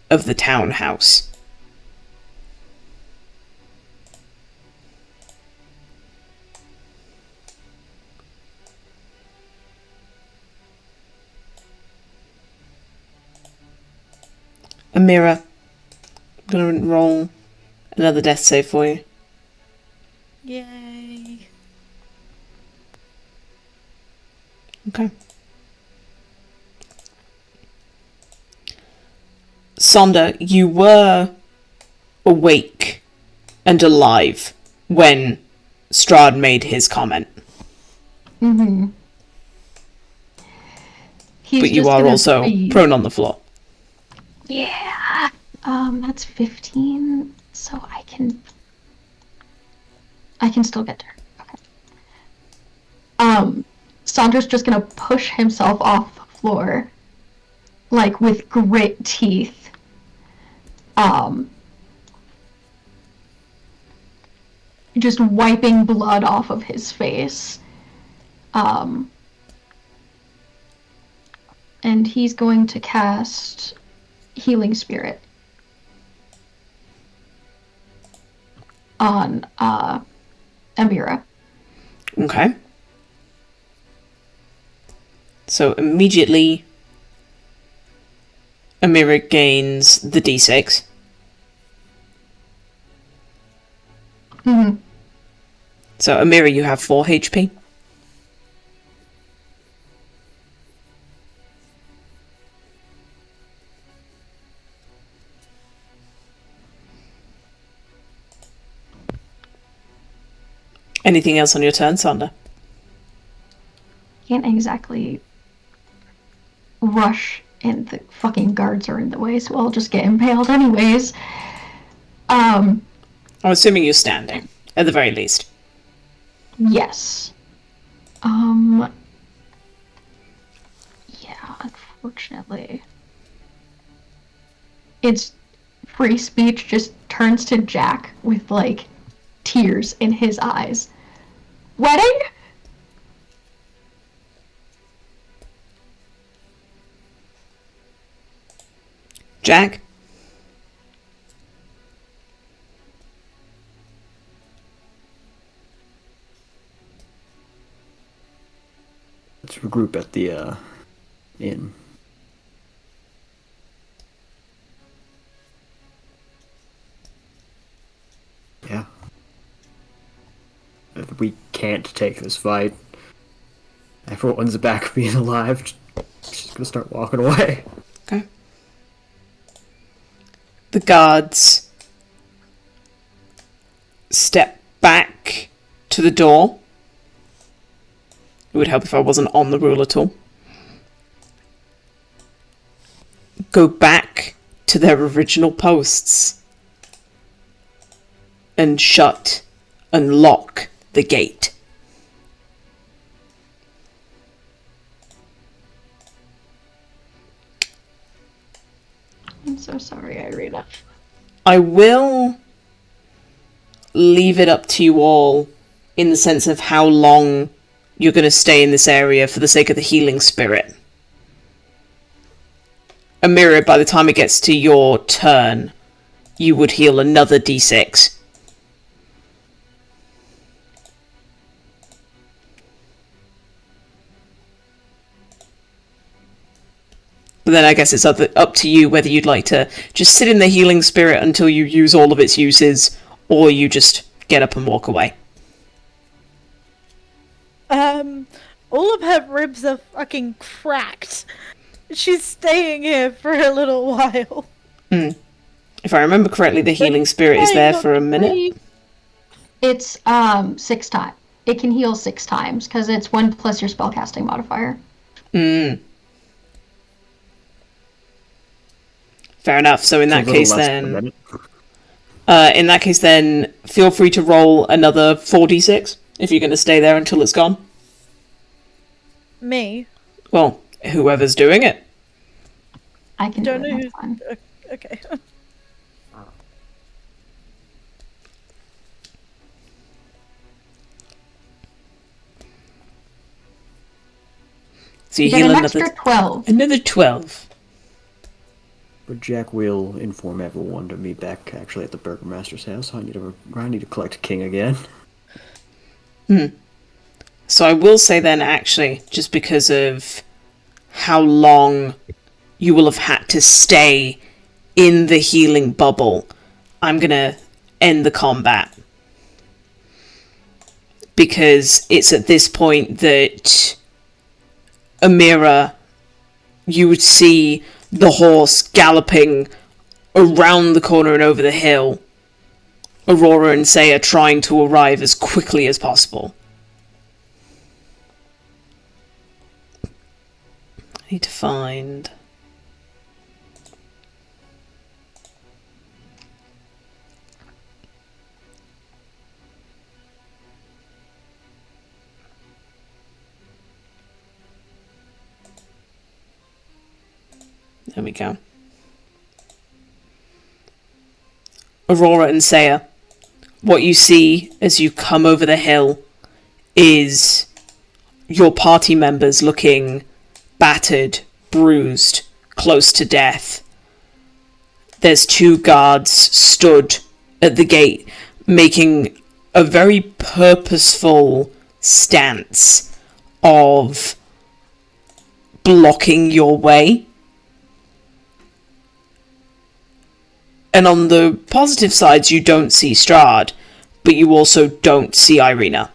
of the townhouse. Amira, I'm gonna roll another death save for you. Yay. Okay. Sonda, you were awake and alive when Strahd made his comment. Mm-hmm. But you are also prone on the floor. Yeah. That's 15, so I can still get there. Okay. Sandra's just gonna push himself off the floor, like with grit teeth. Just wiping blood off of his face. And he's going to cast Healing Spirit on Amira. Okay. So immediately Amira gains the d6. Mm-hmm. So Amira, you have 4 HP. Anything else on your turn, Sonda? Can't exactly rush, and the fucking guards are in the way, so I'll just get impaled anyways. I'm assuming you're standing, at the very least. Yes. Yeah, unfortunately. It's free speech just turns to Jack with, like, tears in his eyes. Wedding? Jack? Let's regroup at the inn. Yeah. If we can't take this fight, everyone's back being alive. Just gonna start walking away. Okay. The guards step back to the door. It would help if I wasn't on the rule at all. Go back to their original posts and shut and lock the gate. I'm so sorry, Ireena. I will leave it up to you all in the sense of how long you're going to stay in this area for the sake of the healing spirit. Amira, by the time it gets to your turn, you would heal another d6. But then I guess it's up to you whether you'd like to just sit in the healing spirit until you use all of its uses, or you just get up and walk away. All of her ribs are fucking cracked. She's staying here for a little while. If I remember correctly, the healing spirit is there for a minute. It's 6 times. It can heal 6 times because it's 1 plus your spellcasting modifier. Fair enough. So in that case, then, feel free to roll another 4d6 if you're going to stay there until it's gone. Me? Well, whoever's doing it. I can Don't do know it. who's... That's fine. Okay. So you get heal an another extra 12. Another 12. But Jack will inform everyone to meet back actually at the Burgermaster's house. I need to collect King again. So I will say then, actually, just because of how long you will have had to stay in the healing bubble, I'm going to end the combat. Because it's at this point that Amira, you would see the horse galloping around the corner and over the hill. Aurora and Saya trying to arrive as quickly as possible. I need to find... There we go. Aurora and Saya, what you see as you come over the hill is your party members looking battered, bruised, close to death. There's 2 guards stood at the gate, making a very purposeful stance of blocking your way. And on the positive sides, you don't see Strahd, but you also don't see Ireena.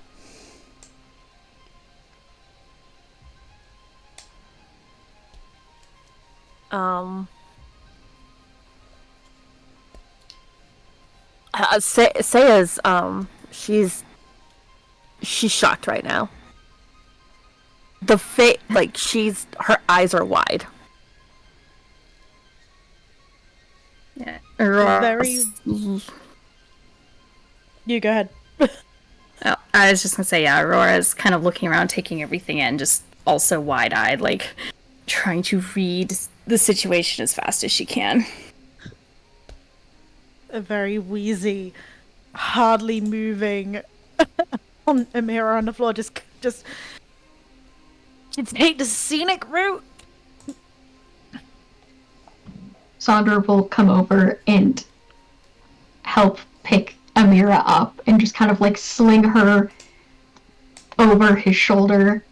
Saya's, she's shocked right now. Her eyes are wide. Yeah. Very... You go ahead. Oh, I was just gonna say, yeah, Aurora's kind of looking around, taking everything in, just also wide-eyed, like, trying to read the situation as fast as she can. A very wheezy, hardly moving on Amira on the floor, just take the scenic route. Sandra will come over and help pick Amira up and just kind of like sling her over his shoulder.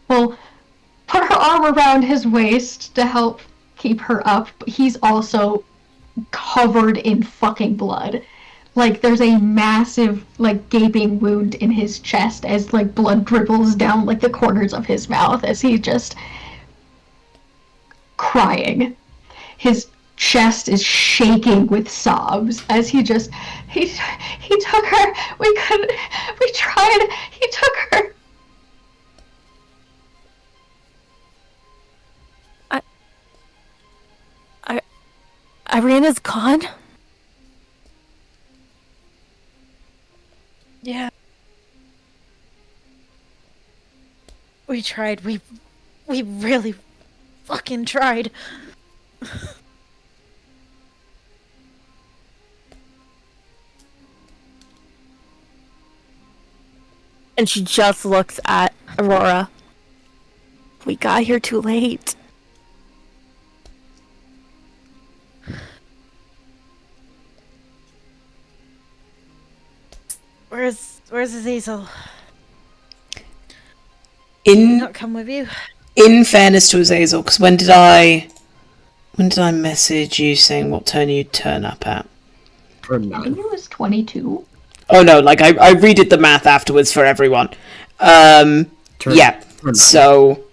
Well, put her arm around his waist to help keep her up, but he's also covered in fucking blood. Like, there's a massive, like, gaping wound in his chest as, like, blood dribbles down, like, the corners of his mouth as he's just crying. His chest is shaking with sobs as he took her. We tried. He took her. Ireena's gone? Yeah. We tried. We really fucking tried. And she just looks at Aurora. We got here too late. Where's Azazel? Not come with you? In fairness to Azazel, because when did I message you saying what turn you'd turn up at? I think it was 22. Oh no, like I redid the math afterwards for everyone. So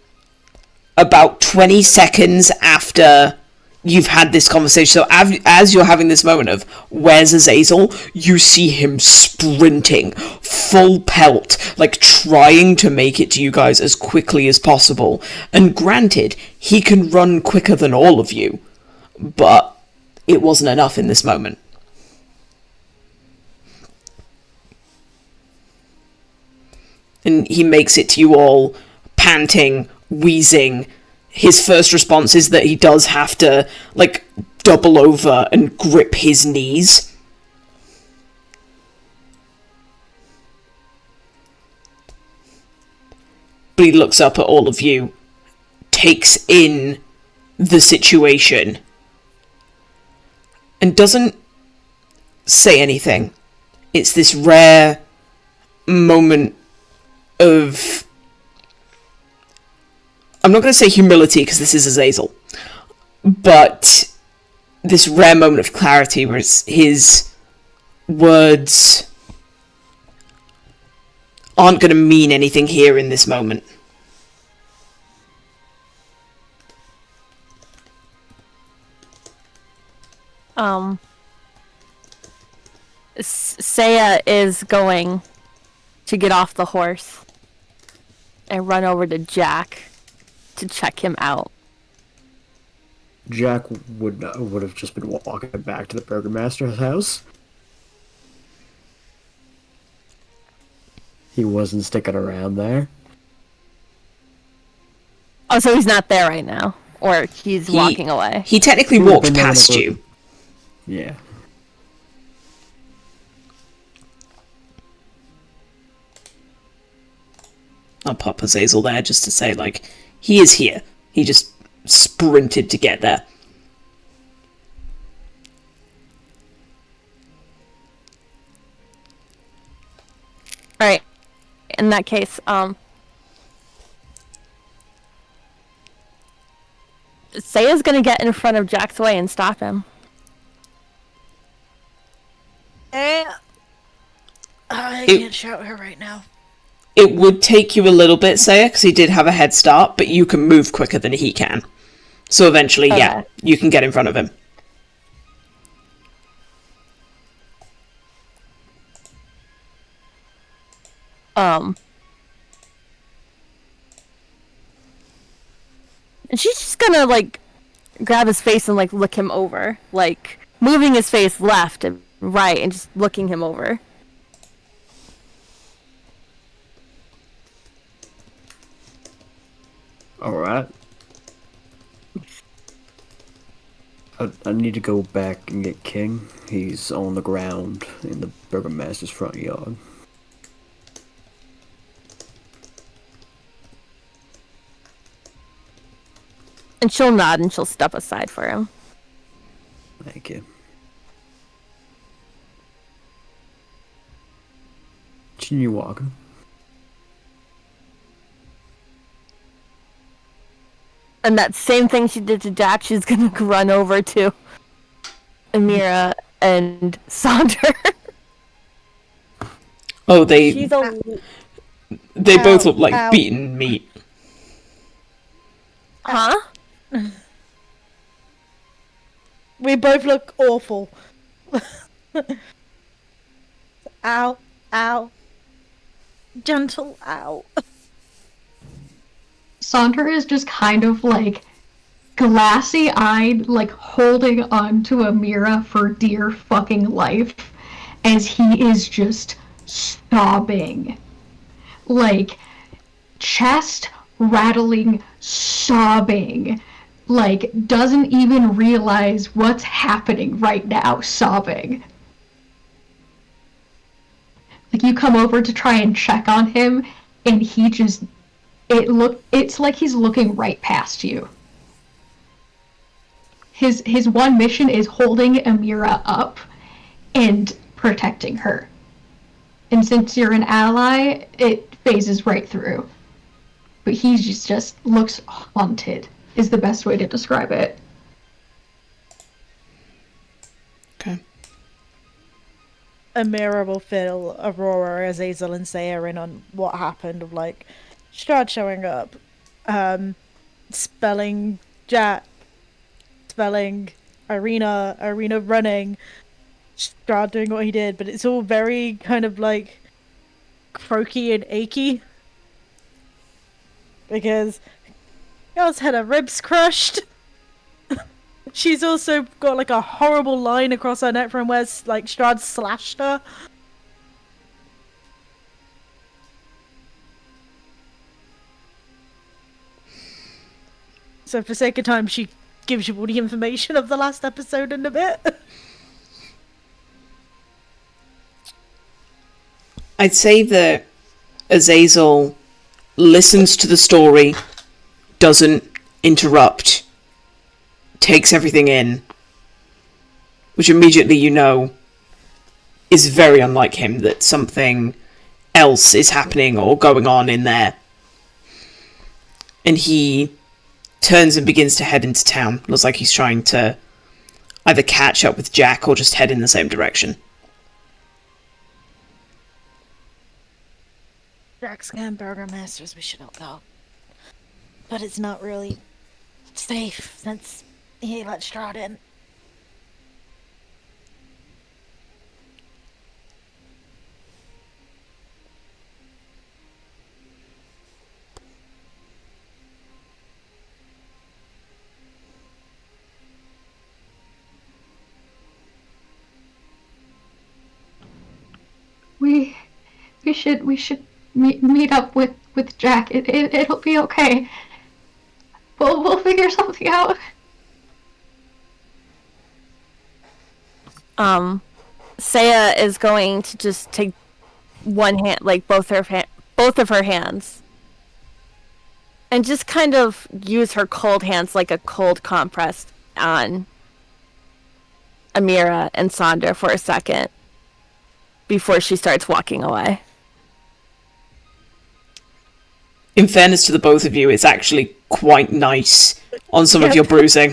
about 20 seconds after you've had this conversation. So as you're having this moment of where's Azazel, you see him sprinting full pelt, like trying to make it to you guys as quickly as possible. And granted, he can run quicker than all of you, but it wasn't enough in this moment. And he makes it to you all, panting, wheezing. His first response is that he does have to, like, double over and grip his knees. But he looks up at all of you, takes in the situation, and doesn't say anything. It's this rare moment of, I'm not going to say humility because this is Azazel, but this rare moment of clarity where his words aren't going to mean anything here in this moment. Saya is going to get off the horse and run over to Jack to check him out. Jack would have just been walking back to the burgomaster's house. He wasn't sticking around there. Oh, so he's not there right now, or he's walking away. He technically He would've walked been there past for- you. Yeah. I'll pop Azazel there just to say, like, he is here. He just sprinted to get there. Alright. In that case, Saya's gonna get in front of Jack's way and stop him. I can't shout her right now. It would take you a little bit, Saya, because he did have a head start, but you can move quicker than he can. So eventually, yeah, Okay. you can get in front of him. And she's just gonna, like, grab his face and, like, look him over. Like, moving his face left and right and just looking him over. Alright. I need to go back and get King. He's on the ground in the burgomaster's front yard. And she'll nod and she'll step aside for him. Thank you. Continue walking. And that same thing she did to Jack, she's gonna run over to Amira and Saunders. Oh, they She's a both look like Ow. beaten meat. huh? We both look awful. Ow. Ow. Gentle ow. Saundra is just kind of like glassy-eyed, like holding on to Amira for dear fucking life as he is just sobbing. Like, chest rattling, sobbing. Like, doesn't even realize what's happening right now, sobbing. Like, you come over to try and check on him, and he just it's like he's looking right past you. His one mission is holding Amira up and protecting her. And since you're an ally, it phases right through. But he just looks haunted, is the best way to describe it. Okay. Amira will fill Aurora, Azazel, and Saya in on what happened of, like, Strahd showing up, spelling Jack spelling, Ireena running, Strahd doing what he did, but it's all very kind of like croaky and achy. Because girl's had her ribs crushed. She's also got like a horrible line across her neck from where like Strahd slashed her. So for sake of time, she gives you all the information of the last episode in a bit. I'd say that Azazel listens to the story, doesn't interrupt, takes everything in, which immediately you know is very unlike him, that something else is happening or going on in there. And he turns and begins to head into town. Looks like he's trying to either catch up with Jack or just head in the same direction. Jack's and Burgermasters, we should all go. But it's not really safe since he let Strahd in. We should meet up with Jack. It'll be okay. We'll figure something out. Saya is going to just take one hand, like both of her hands, and just kind of use her cold hands like a cold compress on Amira and Sandra for a second before she starts walking away. In fairness to the both of you, it's actually quite nice on some of your bruising.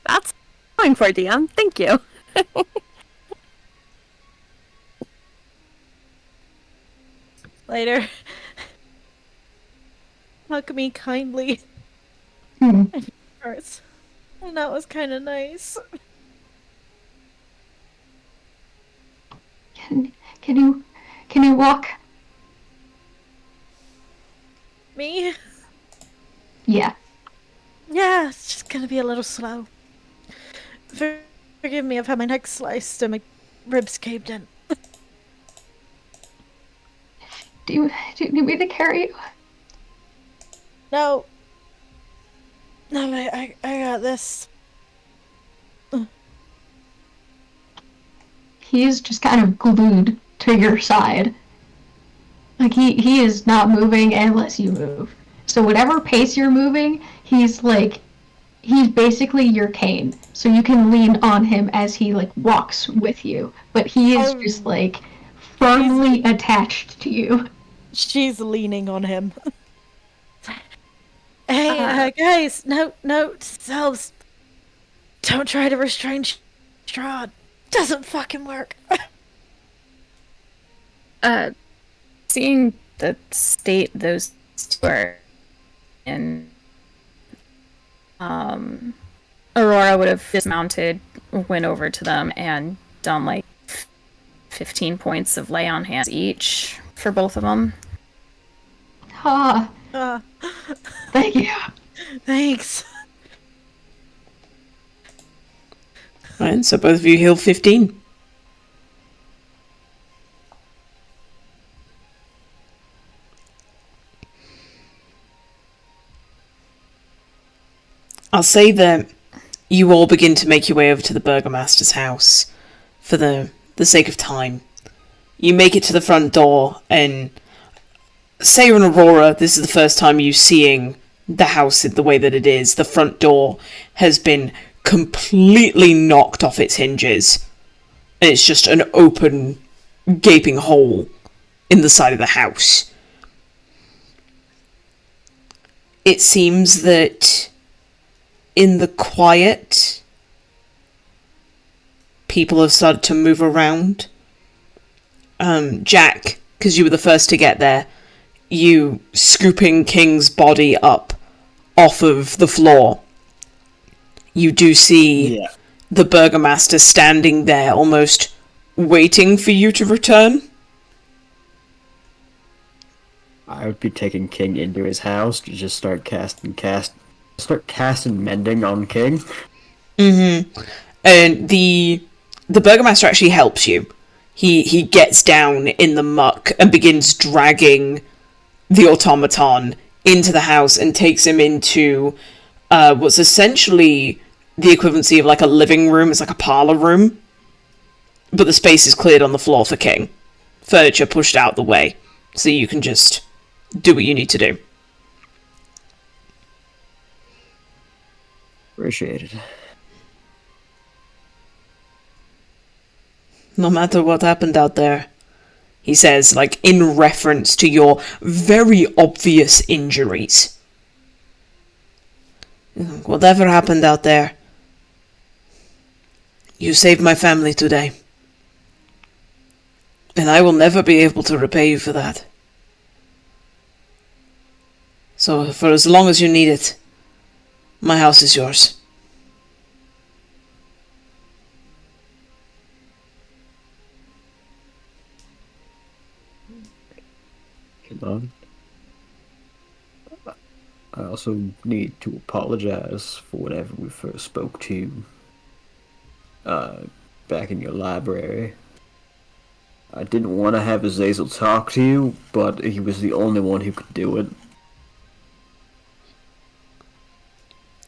That's fine for DM. Thank you. Later. Hug me kindly. It hurts. And that was kind of nice. Can you walk? Me? Yeah. Yeah, it's just gonna be a little slow. Forgive me, I've had my neck sliced and my ribs caved in. Do you need me to carry you? No. No, I got this. He is just kind of glued to your side. Like, he is not moving unless you move. So whatever pace you're moving, he's basically your cane. So you can lean on him as he, like, walks with you. But he is just, like, firmly attached to you. She's leaning on him. Hey, guys, note selves. Don't try to restrain Strahd. Doesn't fucking work. Seeing the state those two are in, Aurora would have dismounted, went over to them, and done like 15 points of lay on hands each for both of them. Thank you. Thanks. Right, so both of you heal 15. I'll say that you all begin to make your way over to the Burgomaster's house for the sake of time. You make it to the front door, and Saya and Aurora, this is the first time you seeing the house in the way that it is. The front door has been completely knocked off its hinges, and it's just an open, gaping hole in the side of the house. It seems that in the quiet, people have started to move around. Jack, because you were the first to get there, you scooping King's body up off of the floor, you do see the Burgomaster standing there, almost waiting for you to return. I would be taking King into his house to just start casting mending on King. Mm-hmm. And the Burgomaster actually helps you. He gets down in the muck and begins dragging the automaton into the house and takes him into what's essentially the equivalency of like a living room. It's like a parlor room, but the space is cleared on the floor for King. Furniture pushed out the way, so you can just do what you need to do. Appreciate it. No matter what happened out there, he says, like, in reference to your very obvious injuries. Whatever happened out there, you saved my family today. And I will never be able to repay you for that. So, for as long as you need it, my house is yours. I also need to apologize for whenever we first spoke to you back in your library. I didn't want to have Azazel talk to you, but he was the only one who could do it.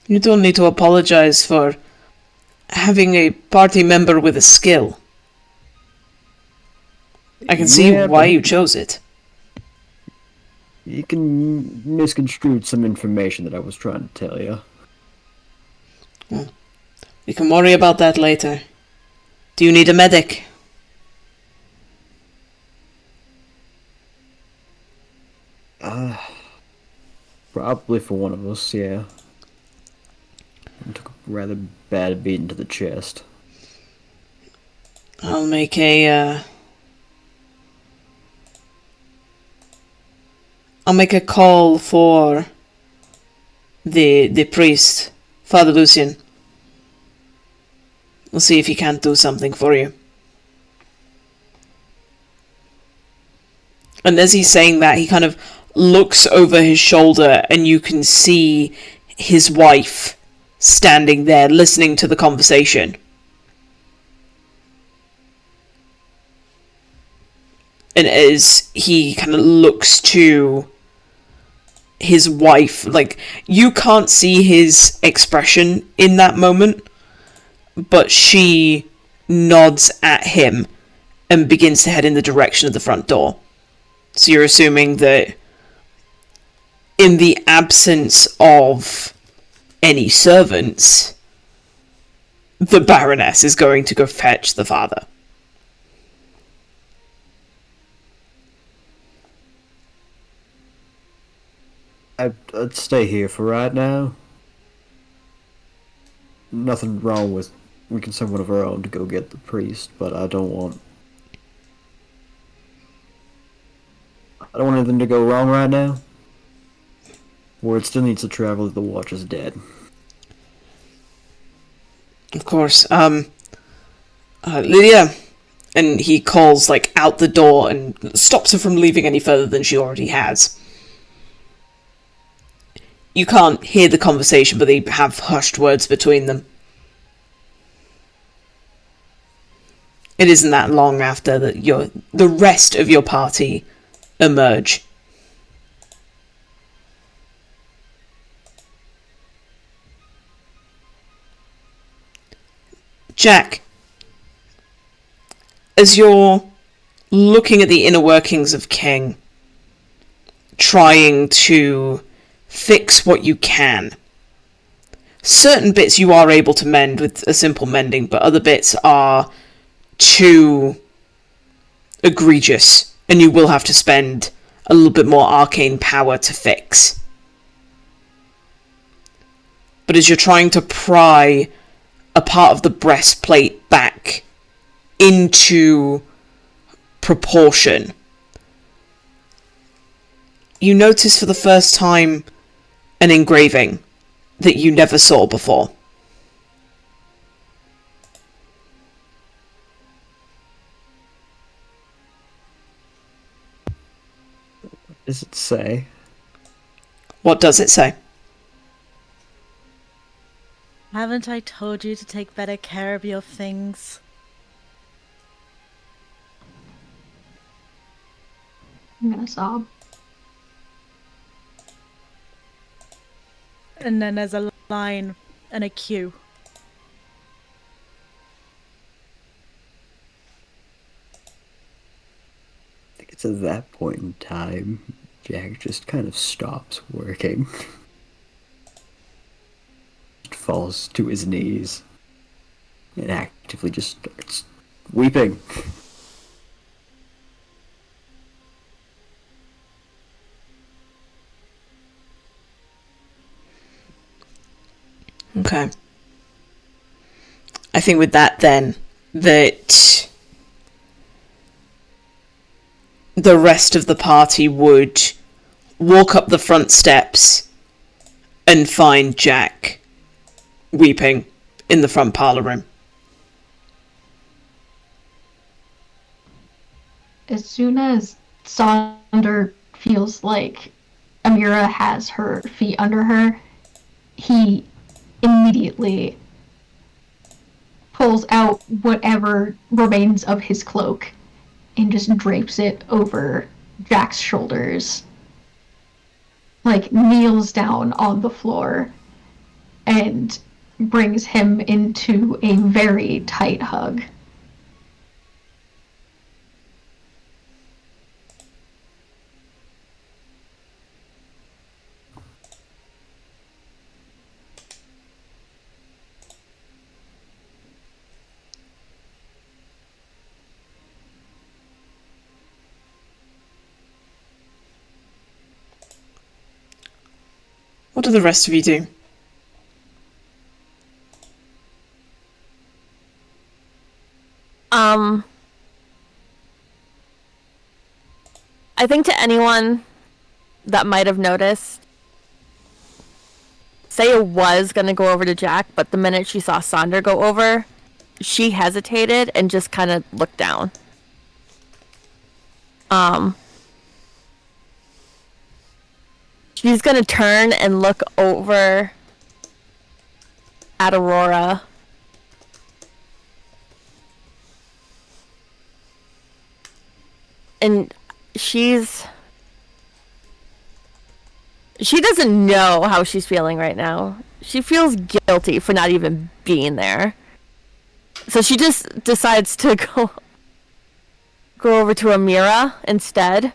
You don't need to apologize for having a party member with a skill. I can see why you chose it. You can misconstrue some information that I was trying to tell you. Well, we can worry about that later. Do you need a medic? Probably for one of us, yeah. I took a rather bad beating to the chest. I'll make a call for the priest, Father Lucian. We'll see if he can't do something for you. And as he's saying that, he kind of looks over his shoulder and you can see his wife standing there listening to the conversation. And as he kind of looks to his wife, like, you can't see his expression in that moment, but she nods at him and begins to head in the direction of the front door. So you're assuming that in the absence of any servants, the Baroness is going to go fetch the father. I'd stay here for right now. Nothing wrong with... We can send one of our own to go get the priest, but I don't want anything to go wrong right now. Word still needs to travel if the watch is dead. Of course. Lydia. And he calls, like, out the door and stops her from leaving any further than she already has. You can't hear the conversation, but they have hushed words between them. It isn't that long after that the rest of your party emerge. Jack, as you're looking at the inner workings of King, trying to fix what you can, certain bits you are able to mend with a simple mending, but other bits are too egregious, and you will have to spend a little bit more arcane power to fix. But as you're trying to pry a part of the breastplate back into proportion, you notice for the first time an engraving that you never saw before. What does it say? What does it say? Haven't I told you to take better care of your things? I'm gonna sob. And then there's a line and a cue. I think it's at that point in time, Jack just kind of stops working. Falls to his knees and actively just starts weeping. Okay. I think with that then, that the rest of the party would walk up the front steps and find Jack weeping in the front parlour room. As soon as Sonder feels like Amira has her feet under her, he immediately pulls out whatever remains of his cloak and just drapes it over Jack's shoulders. Like, kneels down on the floor and brings him into a very tight hug. What do the rest of you do? I think to anyone that might have noticed, Saya was gonna go over to Jack, but the minute she saw Sonder go over, she hesitated and just kind of looked down. She's gonna turn and look over at Aurora. And she doesn't know how she's feeling right now. She feels guilty for not even being there. So she just decides to go over to Amira instead.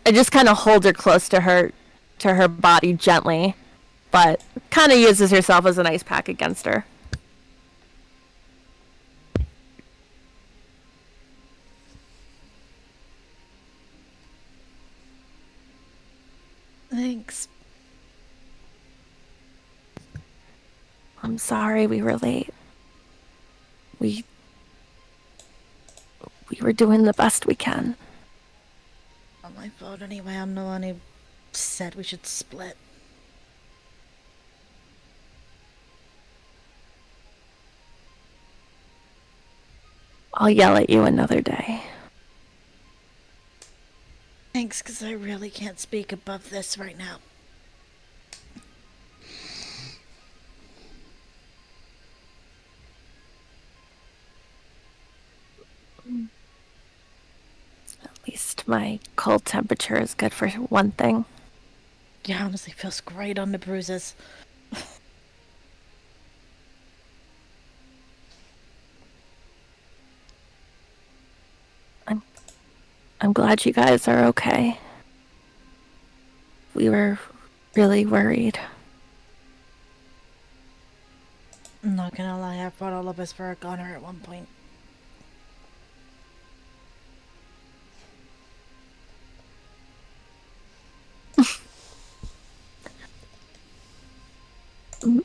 And just kind of hold her close to her body gently, but kind of uses herself as an ice pack against her. Thanks. I'm sorry we were late. We were doing the best we can. Not my fault anyway. I'm the one who said we should split. I'll yell at you another day. Thanks, because I really can't speak above this right now. At least my cold temperature is good for one thing. Yeah, honestly feels great on the bruises. I'm glad you guys are okay. We were really worried. I'm not gonna lie, I thought all of us were a goner at one point.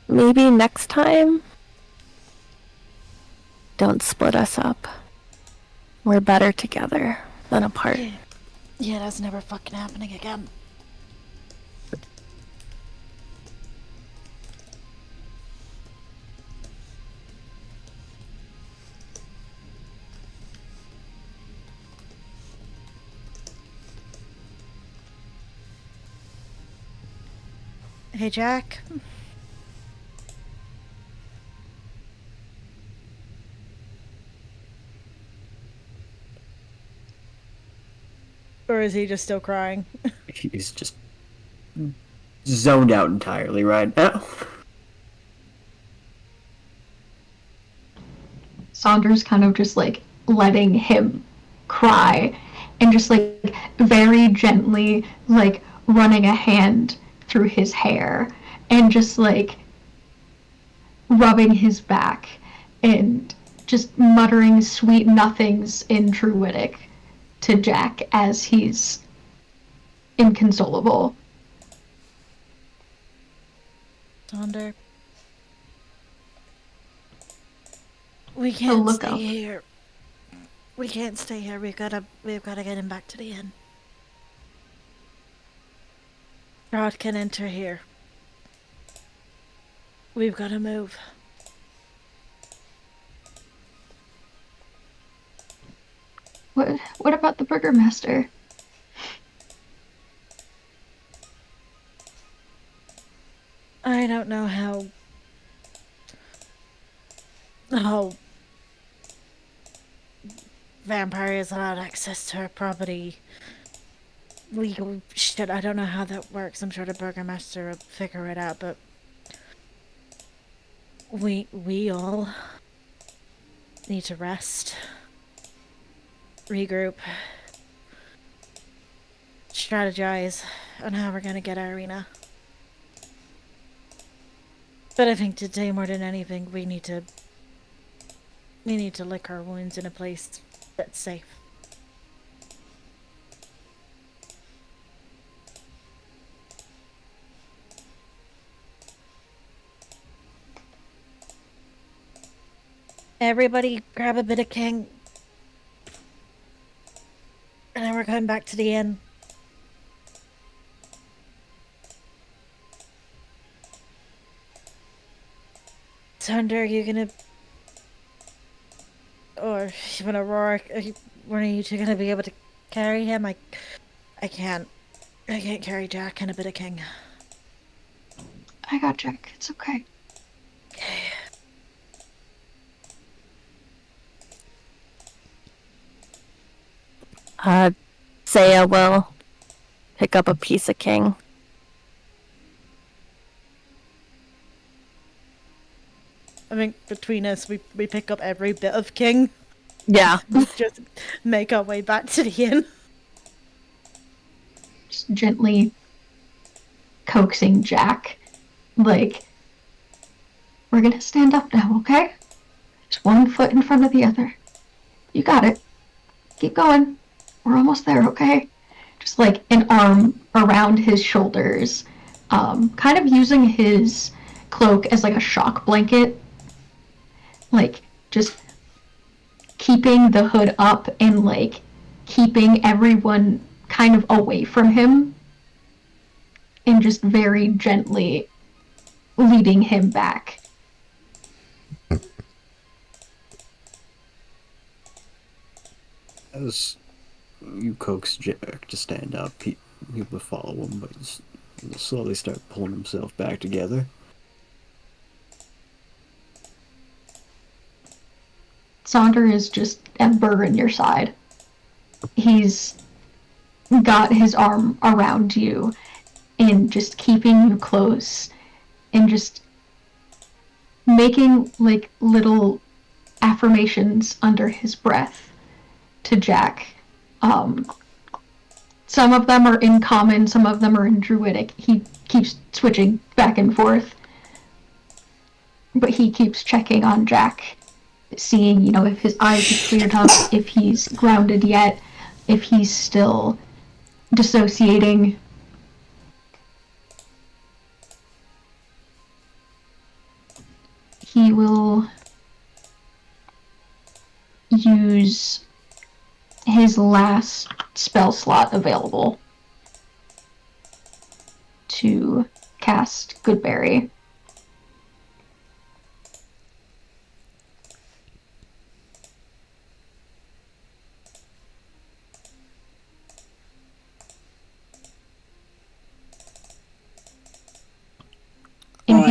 Maybe next time, don't split us up. We're better together than apart. Yeah, that's never fucking happening again. Hey, Jack. Or is he just still crying? He's just zoned out entirely right now. Saunders kind of just like letting him cry and just like very gently like running a hand through his hair and just like rubbing his back and just muttering sweet nothings in Druidic to Jack as he's inconsolable. Sonder. We He'll can't look stay up. here. We can't stay here. We've gotta get him back to the inn. Rod can enter here. We've gotta move. What about the burgermaster? I don't know how vampires allowed access to our property. Legal shit. I don't know how that works. I'm sure the burgermaster will figure it out, but we all need to rest, regroup, strategize on how we're gonna get Ireena. But I think today, more than anything, we need to lick our wounds in a place that's safe. Everybody grab a bit of king. And then we're going back to the inn. Thunder, you gonna... Or even Aurora, one of you two gonna be able to carry him? I can't. I can't carry Jack and a bit of king. I got Jack. It's okay. Okay. Saya will pick up a piece of king. I think between us, we pick up every bit of king. Yeah. Just make our way back to the inn. Just gently coaxing Jack. Like, we're gonna stand up now, okay? Just one foot in front of the other. You got it. Keep going. We're almost there, okay? Just like an arm around his shoulders, kind of using his cloak as like a shock blanket. Like, just keeping the hood up and like keeping everyone kind of away from him and just very gently leading him back. As you coax Jack to stand up, he will follow him, but he'll slowly start pulling himself back together. Sonder is just a burr in your side. He's got his arm around you and just keeping you close and just making like little affirmations under his breath to Jack. Some of them are in common, some of them are in druidic. He keeps switching back and forth, but he keeps checking on Jack, seeing, you know, if his eyes have cleared up, if he's grounded yet, if he's still dissociating. He will use his last spell slot available to cast Goodberry.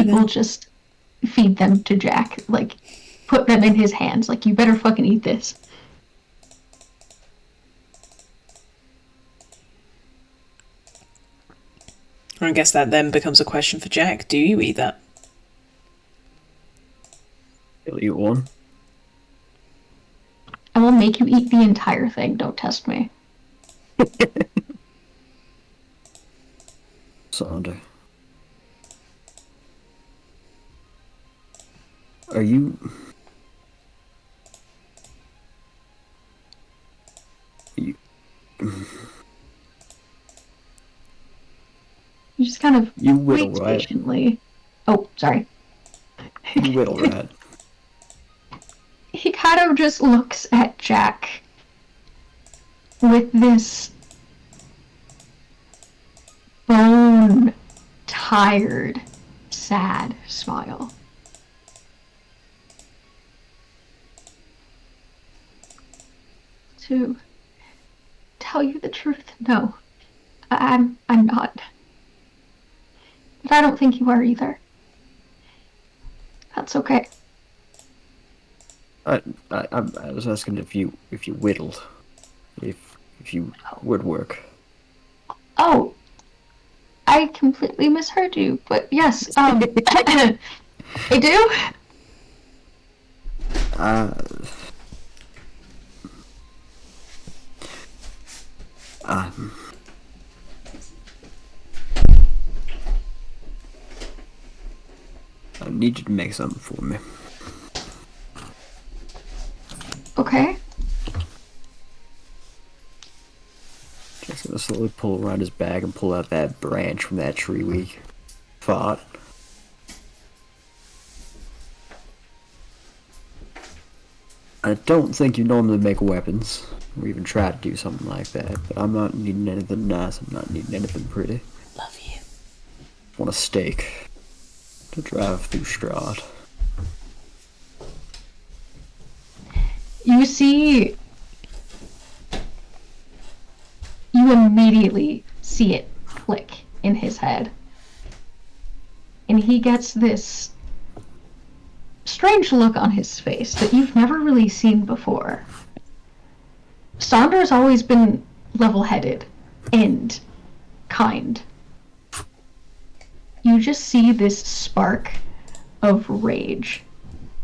will then. just feed them to Jack. Like, put them in his hands. Like, you better fucking eat this. I guess that then becomes a question for Jack. Do you eat that? I'll eat one. I will make you eat the entire thing. Don't test me. Sonder. Are you... You... You just kind of You whittle, waits right? patiently. Oh, sorry. You whittle, right? He kind of just looks at Jack with this bone-tired, sad smile. To tell you the truth, no. I'm not. But I don't think you are either. That's okay. I was asking if you whittled, if you woodwork. Oh, I completely misheard you, but yes, I do. Um, I need you to make something for me. Okay. Jack's gonna slowly pull around his bag and pull out that branch from that tree we fought. I don't think you normally make weapons, or even try to do something like that, but I'm not needing anything nice, I'm not needing anything pretty. Love you. I want a stake to drive through Strahd. You see, you immediately see it click in his head. And he gets this strange look on his face that you've never really seen before. Saunder's always been level-headed and kind. You just see this spark of rage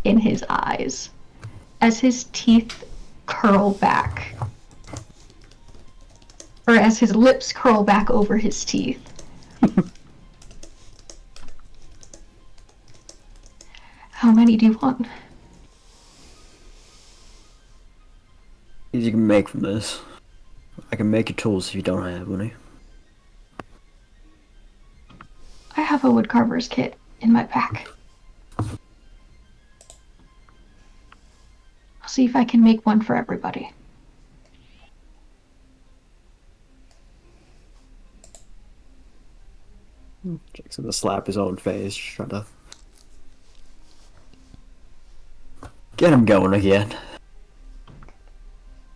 in his eyes as his teeth curl back. Or as his lips curl back over his teeth. How many do you want? You can make from this. I can make your tools if you don't have any. I have a woodcarver's kit in my pack. I'll see if I can make one for everybody. Jack's gonna slap his own face, just trying to get him going again.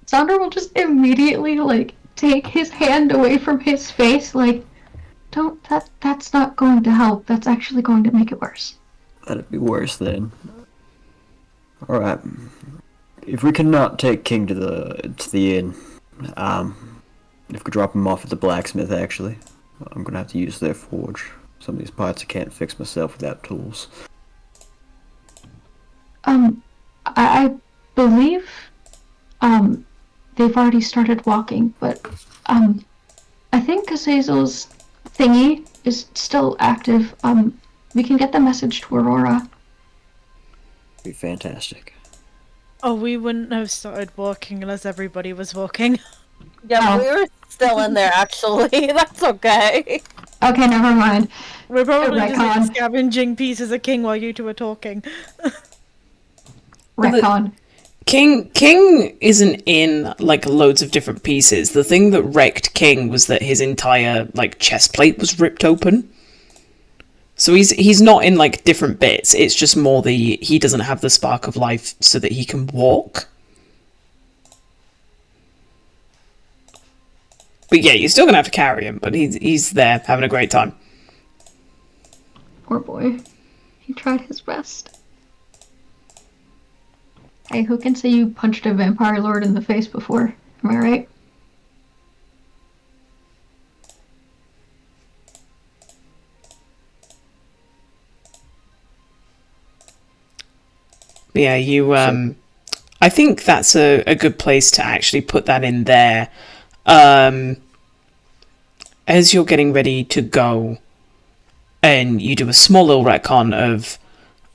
Sonder will just immediately, like, take his hand away from his face, like, that's not going to help. That's actually going to make it worse. That'd be worse then. Alright. If we cannot take King to the inn, if we drop him off at the blacksmith, actually, I'm gonna have to use their forge. Some of these parts I can't fix myself without tools. I believe, they've already started walking, but, I think Azazel's thingy is still active. We can get the message to Aurora. Be fantastic. Oh, we wouldn't have started walking unless everybody was walking. Yeah, Oh. we were still in there actually. That's okay. Okay, never mind. We're probably just like, Retcon. scavenging pieces of king while you two are talking. Retcon. King isn't in like loads of different pieces. The thing that wrecked King was that his entire like chest plate was ripped open. So he's not in like different bits. It's just more he doesn't have the spark of life so that he can walk. But yeah, you're still gonna have to carry him. But he's there having a great time. Poor boy. tried his best. Hey, who can say you punched a vampire lord in the face before? Am I right? Yeah, I think that's a good place to actually put that in there. As you're getting ready to go, and you do a small little retcon of,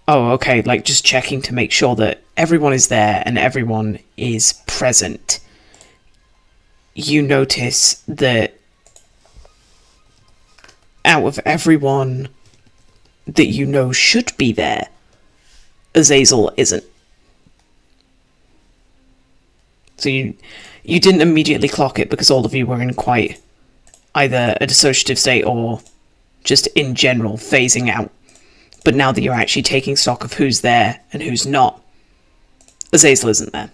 oh, okay, like just checking to make sure that everyone is there and everyone is present. You notice that out of everyone that you know should be there, Azazel isn't. So you didn't immediately clock it because all of you were in quite either a dissociative state or just in general phasing out. But now that you're actually taking stock of who's there and who's not, Azazel isn't there.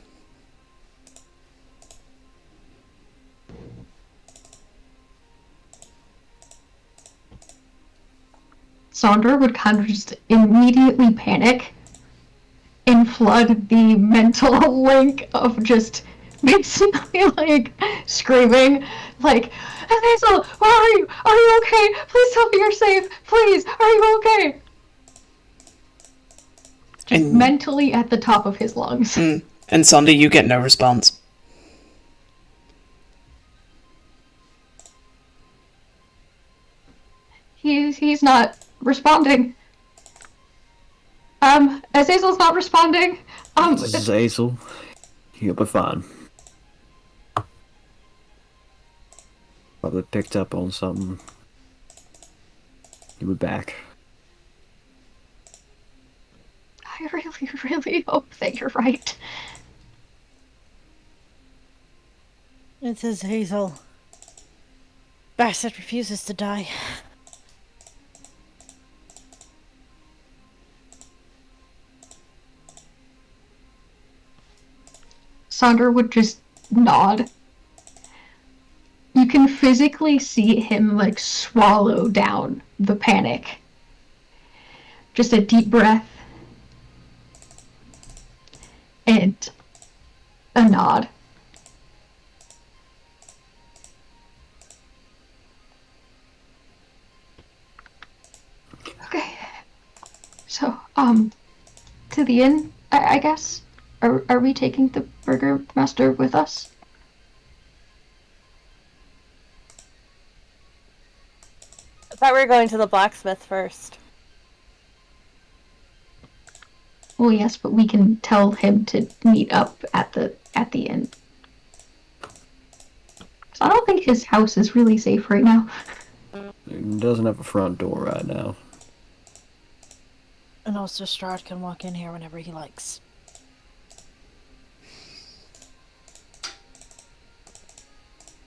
Sandra would kind of just immediately panic and flood the mental link of just basically like screaming like, Hazel, where are you? Are you okay? Please tell me you're safe. Please, are you okay? Just mentally at the top of his lungs. And Sandra, you get no response. He's not responding. Azazel's not responding. Azazel, you'll be fine. Probably picked up on something. You'll be back. I really, really hope that you're right. It is Hazel. Bassett refuses to die. Sandra would just nod. You can physically see him like swallow down the panic. Just a deep breath. And a nod. Okay. So, to the inn, I guess? Are we taking the Burger Master with us? I thought we were going to the blacksmith first. Well, yes, but we can tell him to meet up at the inn. So I don't think his house is really safe right now. He doesn't have a front door right now. And also Strahd can walk in here whenever he likes.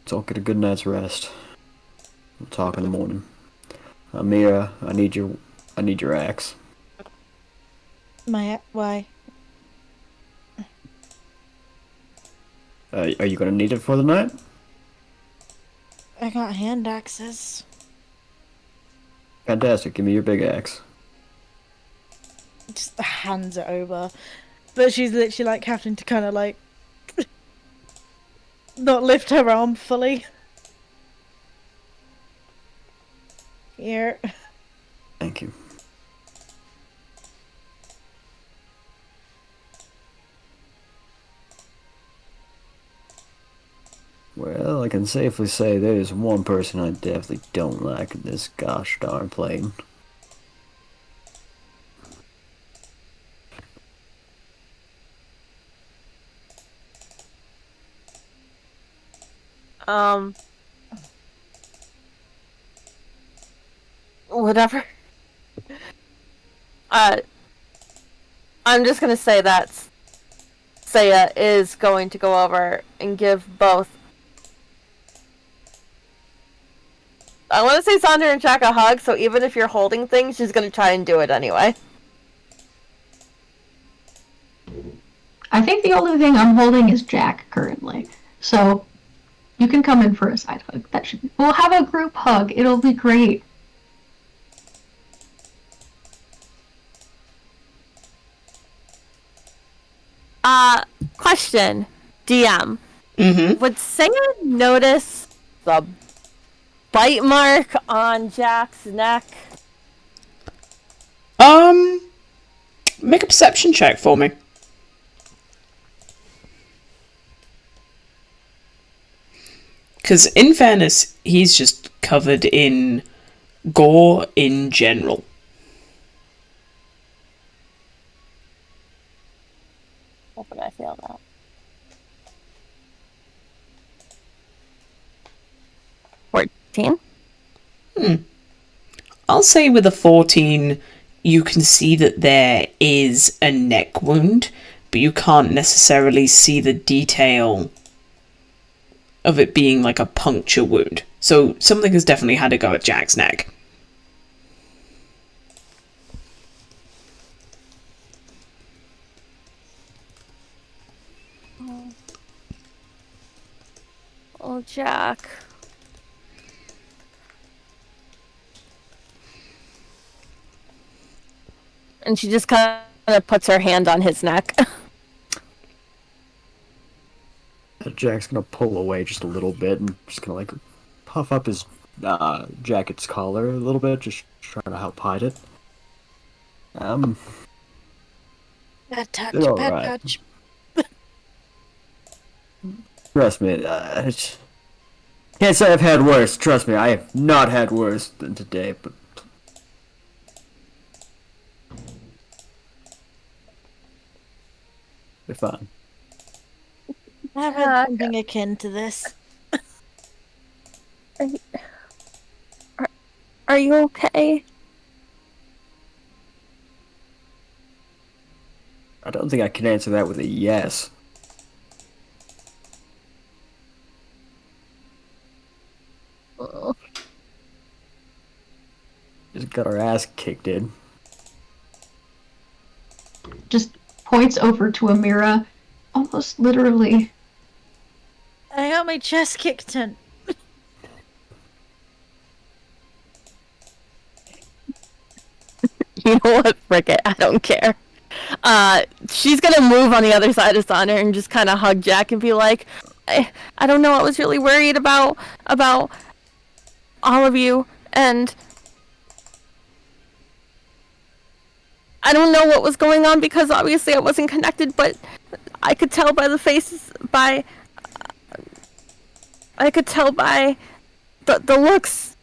So get a good night's rest. We'll talk in the morning. Amira, I need your axe. Why? Are you gonna need it for the night? I got hand axes. Fantastic. Give me your big axe. Just hands it over. But she's literally like having to kind of like not lift her arm fully. Here. Thank you. Well, I can safely say there's one person I definitely don't like in this gosh darn plane. Whatever. I'm just gonna say that Saya is going to go over and give both. I want to say Sandra and Jack a hug, so even if you're holding things, she's gonna try and do it anyway. I think the only thing I'm holding is Jack currently. So you can come in for a side hug. We'll have a group hug. It'll be great. Question, DM. Mm-hmm. Would Saya notice the bite mark on Jack's neck? Make a perception check for me. Because, in fairness, he's just covered in gore in general. Hoping I fail that. I'll say with a 14, you can see that there is a neck wound, but you can't necessarily see the detail of it being like a puncture wound. So something has definitely had a go at Jack's neck. Oh, Jack. And she just kind of puts her hand on his neck. Jack's gonna pull away just a little bit and just gonna like puff up his jacket's collar a little bit, just trying to help hide it. Bad touch, It's all bad right. touch. Trust me, can't say I've had worse. Trust me, I have not had worse than today, but they're fine. I've had something akin to this. Are you okay? I don't think I can answer that with a yes. Oh. Just got our ass kicked in. Just points over to Amira, almost literally. I got my chest kicked in. You know what? Frick it. I don't care. She's gonna move on the other side of Sonder and just kind of hug Jack and be like, I don't know. I was really worried about all of you, and I don't know what was going on because obviously I wasn't connected, but I could tell by the faces, I could tell by the looks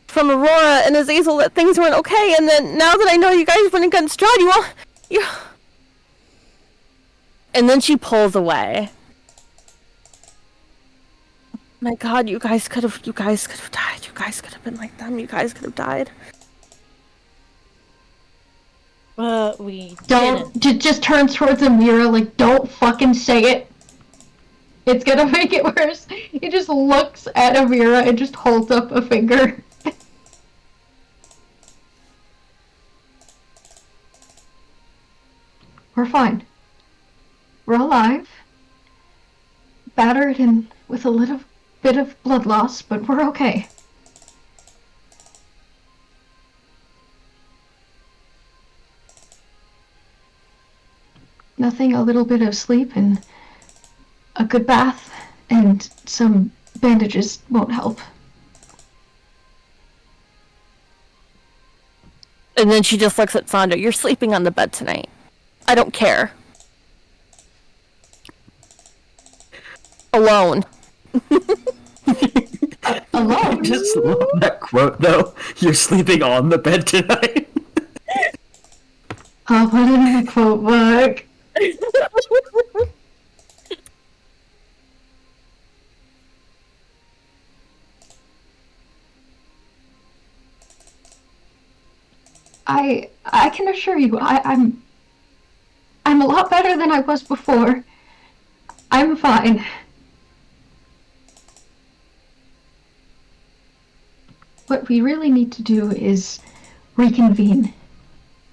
from Aurora and Azazel that things weren't okay, and then now that I know you guys went against Strahd, you... And then she pulls away. My God, you guys could have died. You guys could have been like them. You guys could have died. We Don't didn't. just turns towards Amira like, don't fucking say it. It's gonna make it worse. He just looks at Amira and just holds up a finger. We're fine. We're alive. Battered and with a little bit of blood loss, but we're okay. Nothing, a little bit of sleep and a good bath and some bandages won't help. And then she just looks at Sandra. You're sleeping on the bed tonight. I don't care. Alone. Alone? Just love that quote though. You're sleeping on the bed tonight. I'll put it in the quote book. I can assure you, I'm a lot better than I was before. I'm fine. What we really need to do is reconvene.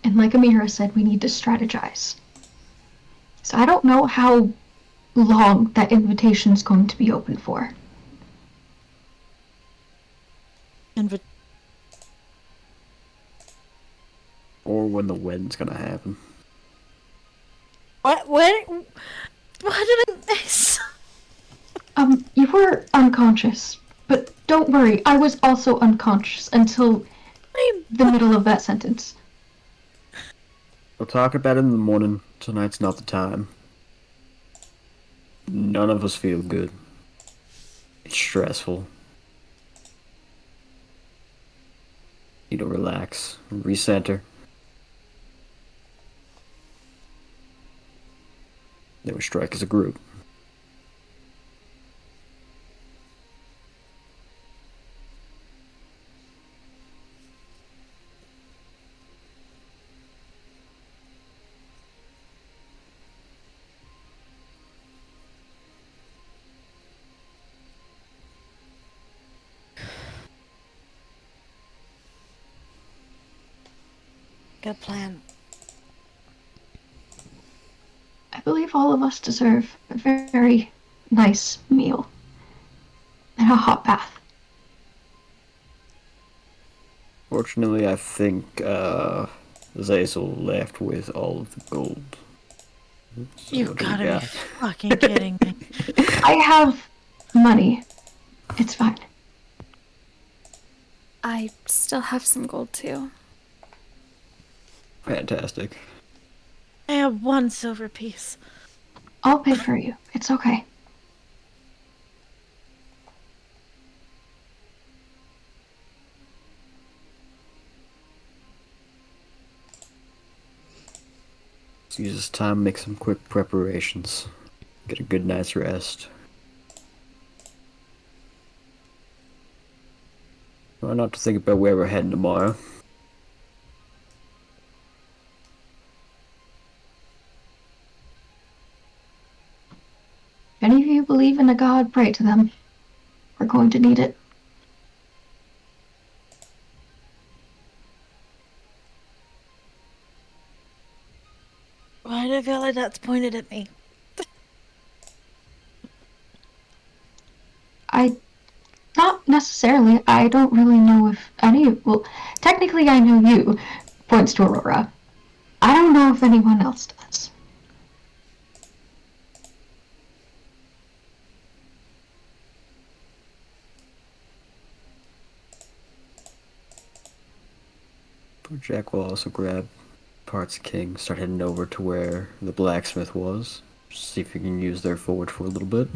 And like Amira said, we need to strategize. So I don't know how long that invitation's going to be open for. Or when the wedding's gonna happen. What? What did I miss? You were unconscious, but don't worry, I was also unconscious until the middle of that sentence. We'll talk about it in the morning. Tonight's not the time. None of us feel good. It's stressful. Need to relax, recenter. Then we strike as a group. Good plan. I believe all of us deserve a very nice meal and a hot bath. Fortunately, I think Zazel left with all of the gold. So You what do we gotta be got? fucking kidding me. I have money. It's fine. I still have some gold too. Fantastic. I have 1 silver piece. I'll pay for you. It's okay. Let's use this time to make some quick preparations. Get a good night's rest. Try not to think about where we're heading tomorrow. If any of you believe in a god, pray to them. We're going to need it. Why do I feel like that's pointed at me? Not necessarily. I don't really know if any. Well, technically, I know you. Points to Aurora. I don't know if anyone else does. Jack will also grab parts King, start heading over to where the blacksmith was. See if we can use their forge for a little bit.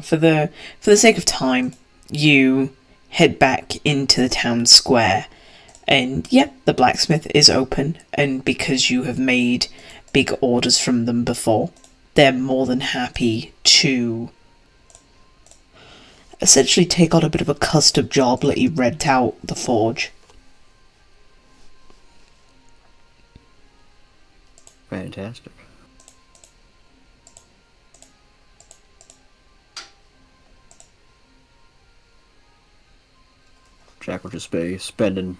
For the sake of time, you head back into the town square, and yep, the blacksmith is open, and because you have made big orders from them before, they're more than happy to essentially take on a bit of a custom job, let you rent out the forge. Fantastic. Jack will just be spending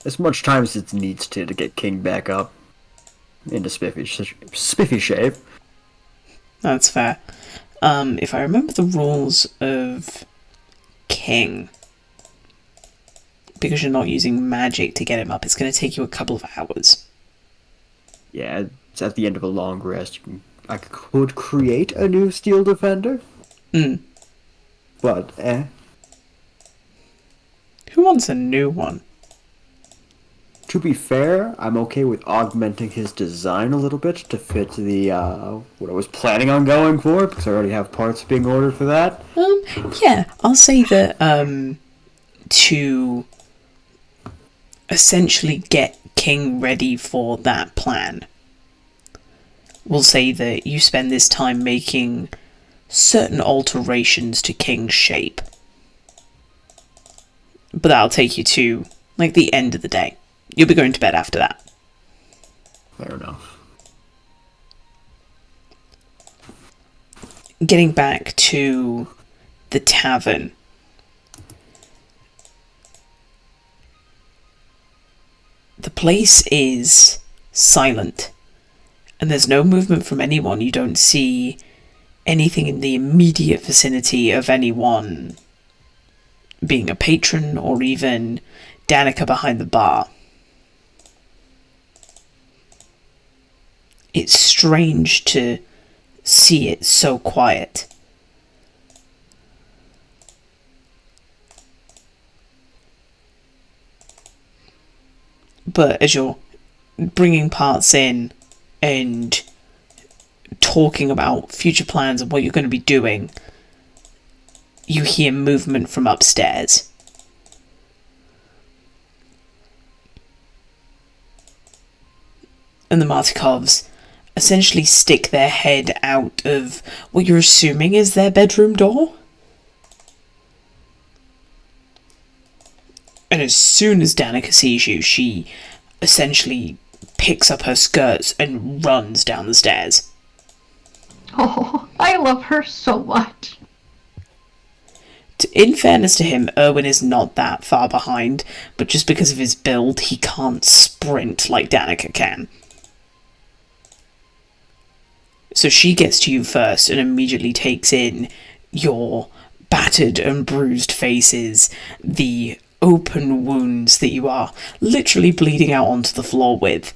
as much time as it needs to get King back up into spiffy shape. That's fair. If I remember the rules of King, because you're not using magic to get him up, it's going to take you a couple of hours. Yeah, it's at the end of a long rest. I could create a new steel defender. But, Who wants a new one? To be fair, I'm okay with augmenting his design a little bit to fit the, what I was planning on going for, because I already have parts being ordered for that. Yeah, I'll say that, to essentially get King ready for that plan, we'll say that you spend this time making certain alterations to King's shape. But that'll take you to, like, the end of the day. You'll be going to bed after that. Fair enough. Getting back to the tavern. The place is silent, and there's no movement from anyone. You don't see anything in the immediate vicinity of anyone being a patron or even Danica behind the bar. it's strange to see it so quiet. But as you're bringing parts in and talking about future plans and what you're going to be doing, you hear movement from upstairs. And the Martikovs essentially stick their head out of what you're assuming is their bedroom door. And as soon as Danica sees you, she essentially picks up her skirts and runs down the stairs. Oh, I love her so much. In fairness to him, Erwin is not that far behind, but just because of his build, he can't sprint like Danica can. So she gets to you first and immediately takes in your battered and bruised faces, the open wounds that you are literally bleeding out onto the floor with.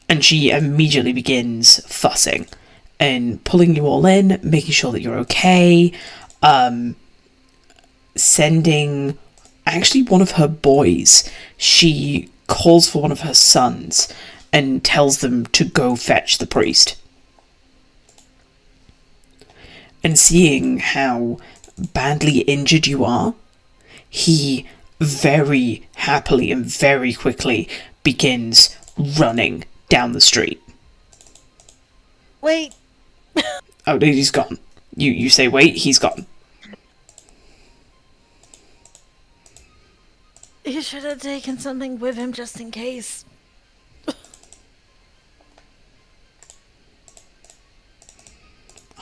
And she immediately begins fussing and pulling you all in, making sure that you're okay, sending actually one of her boys. She calls for one of her sons and tells them to go fetch the priest. And seeing how badly injured you are, he very happily and very quickly begins running down the street. Wait. Oh, he's gone. You say wait, he's gone. He should have taken something with him just in case.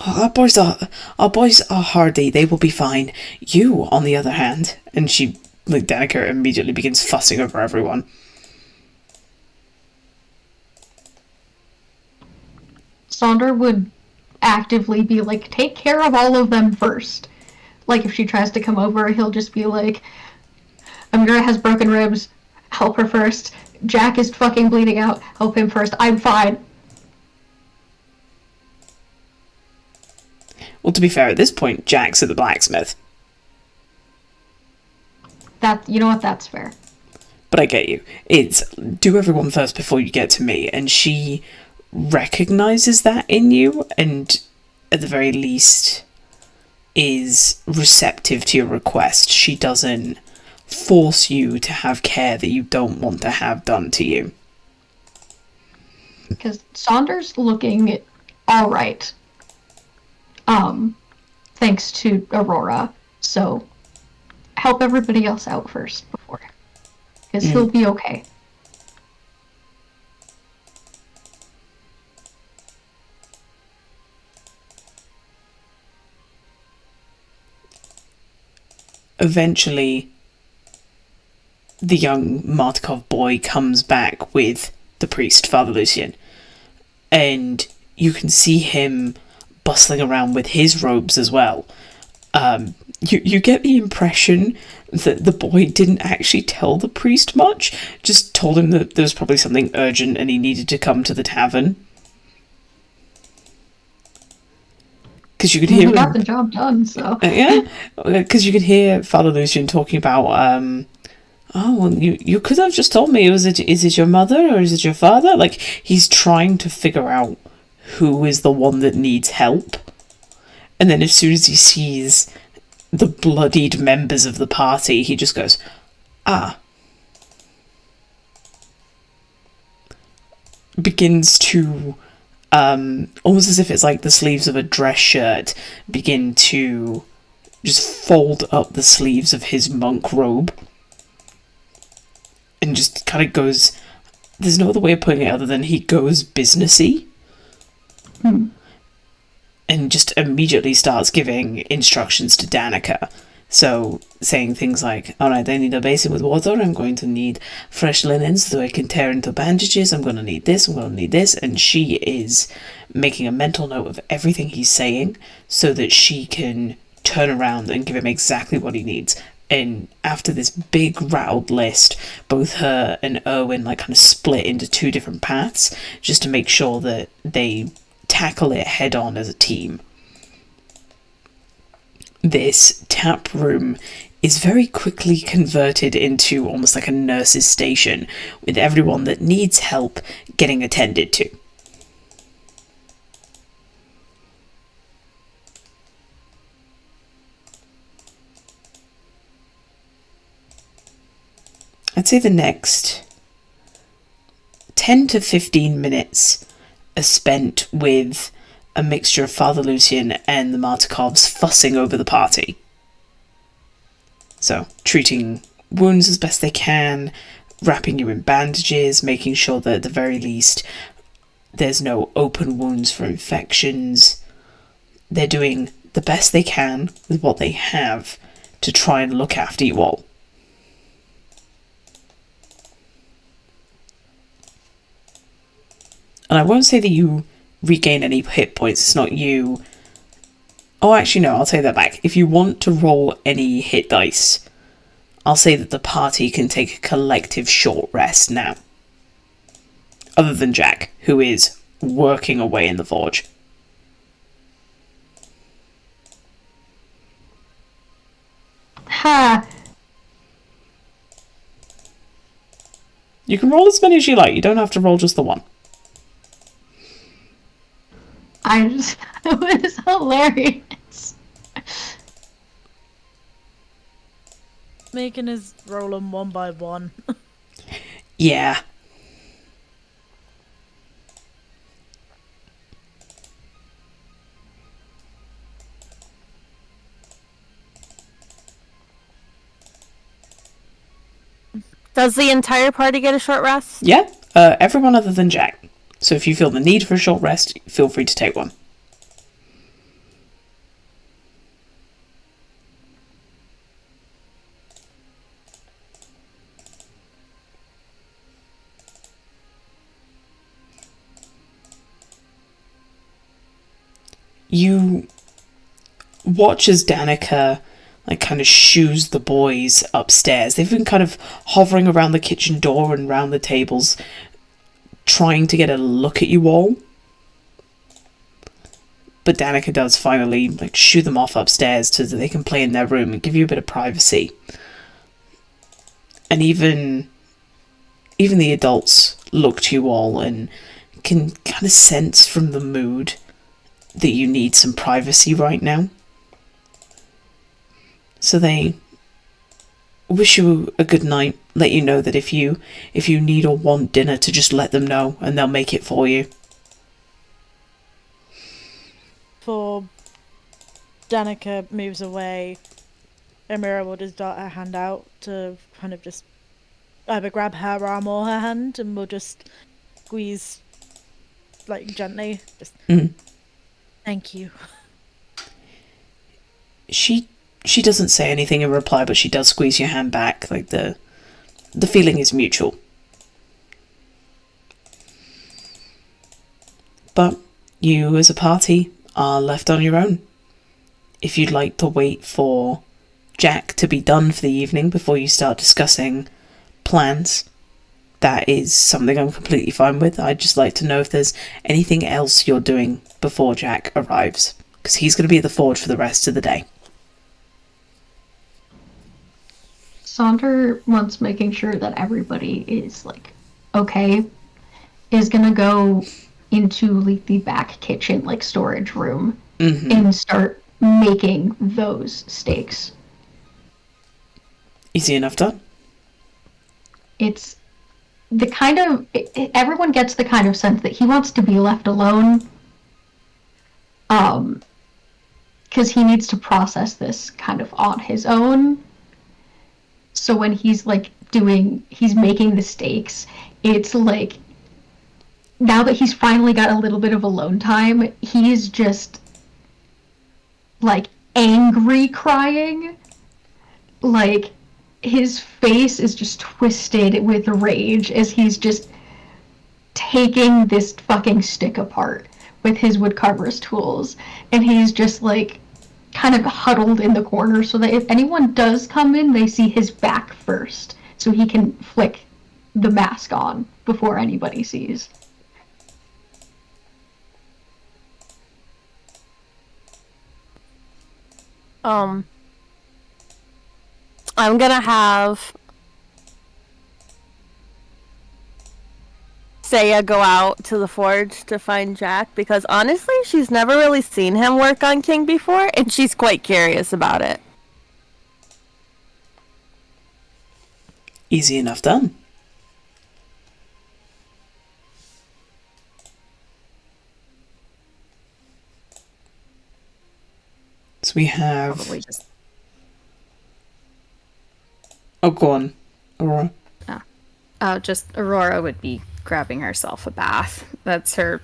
Our boys are hardy. They will be fine. You, on the other hand, and she, like Danica, immediately begins fussing over everyone. Sonder would actively be like, take care of all of them first. Like, if she tries to come over, he'll just be like, Amira has broken ribs, help her first. Jack is fucking bleeding out, help him first. I'm fine. Well, to be fair, at this point, Jack's at the blacksmith. You know what, that's fair. But I get you. It's do everyone first before you get to me, and she recognizes that in you, and at the very least is receptive to your request. She doesn't force you to have care that you don't want to have done to you. Because Saunders looking alright. Thanks to Aurora. So, help everybody else out first before. Because he'll be okay. Eventually, the young Martikov boy comes back with the priest, Father Lucian. And you can see him bustling around with his robes as well. You get the impression that the boy didn't actually tell the priest much, just told him that there was probably something urgent and he needed to come to the tavern. Because you could hear he got the job done, so... yeah, because you could hear Father Lucian talking about, oh, well, you could have just told me, is it your mother or is it your father? Like, he's trying to figure out who is the one that needs help. And then as soon as he sees the bloodied members of the party, he just goes, ah. Begins to, almost as if it's like the sleeves of a dress shirt, begin to just fold up the sleeves of his monk robe. And just kind of goes, there's no other way of putting it other than he goes businessy. And just immediately starts giving instructions to Danica. So, saying things like, alright, I need a basin with water, I'm going to need fresh linens so I can tear into bandages, I'm going to need this, I'm going to need this, and she is making a mental note of everything he's saying so that she can turn around and give him exactly what he needs. And after this big rattled list, both her and Erwin like kind of split into two different paths just to make sure that they tackle it head on as a team. This tap room is very quickly converted into almost like a nurse's station, with everyone that needs help getting attended to. I'd say the next 10 to 15 minutes are spent with a mixture of Father Lucian and the Martikovs fussing over the party. So, treating wounds as best they can, wrapping you in bandages, making sure that at the very least there's no open wounds for infections. They're doing the best they can with what they have to try and look after you all. And I won't say that you regain any hit points. It's not you. Oh, actually, no, I'll take that back. If you want to roll any hit dice, I'll say that the party can take a collective short rest now. Other than Jack, who is working away in the forge. Ha! You can roll as many as you like. You don't have to roll just the one. It was hilarious. Making us roll them one by one. Yeah. Does the entire party get a short rest? Yeah, everyone other than Jack. So if you feel the need for a short rest, feel free to take one. You watch as Danica like kind of shoos the boys upstairs. They've been kind of hovering around the kitchen door and around the tables, trying to get a look at you all. But Danica does finally like shoo them off upstairs so that they can play in their room and give you a bit of privacy. And even the adults look to you all and can kind of sense from the mood that you need some privacy right now. So they wish you a good night, let you know that if you need or want dinner, to just let them know and they'll make it for you. Before Danica moves away, Amira will just dart her hand out to kind of just either grab her arm or her hand, and we'll just squeeze like gently. Just thank you. She doesn't say anything in reply, but she does squeeze your hand back. Like the feeling is mutual. But you as a party are left on your own. If you'd like to wait for Jack to be done for the evening before you start discussing plans, that is something I'm completely fine with. I'd just like to know if there's anything else you're doing before Jack arrives, because he's going to be at the forge for the rest of the day. Sonder, once making sure that everybody is like okay, is gonna go into like the back kitchen like storage room and start making those steaks. Easy enough done. It's the kind of everyone gets the kind of sense that he wants to be left alone, because he needs to process this kind of on his own. So when he's like he's making the steaks, it's like now that he's finally got a little bit of alone time, he's just like angry crying. Like his face is just twisted with rage as he's just taking this fucking stick apart with his woodcarver's tools, and he's just like kind of huddled in the corner so that if anyone does come in, they see his back first, so he can flick the mask on before anybody sees. I'm gonna have Saya go out to the forge to find Jack because honestly, she's never really seen him work on King before, and she's quite curious about it. Easy enough done. So we have... Probably just... Oh, go on, Aurora. Just Aurora would be grabbing herself a bath. That's her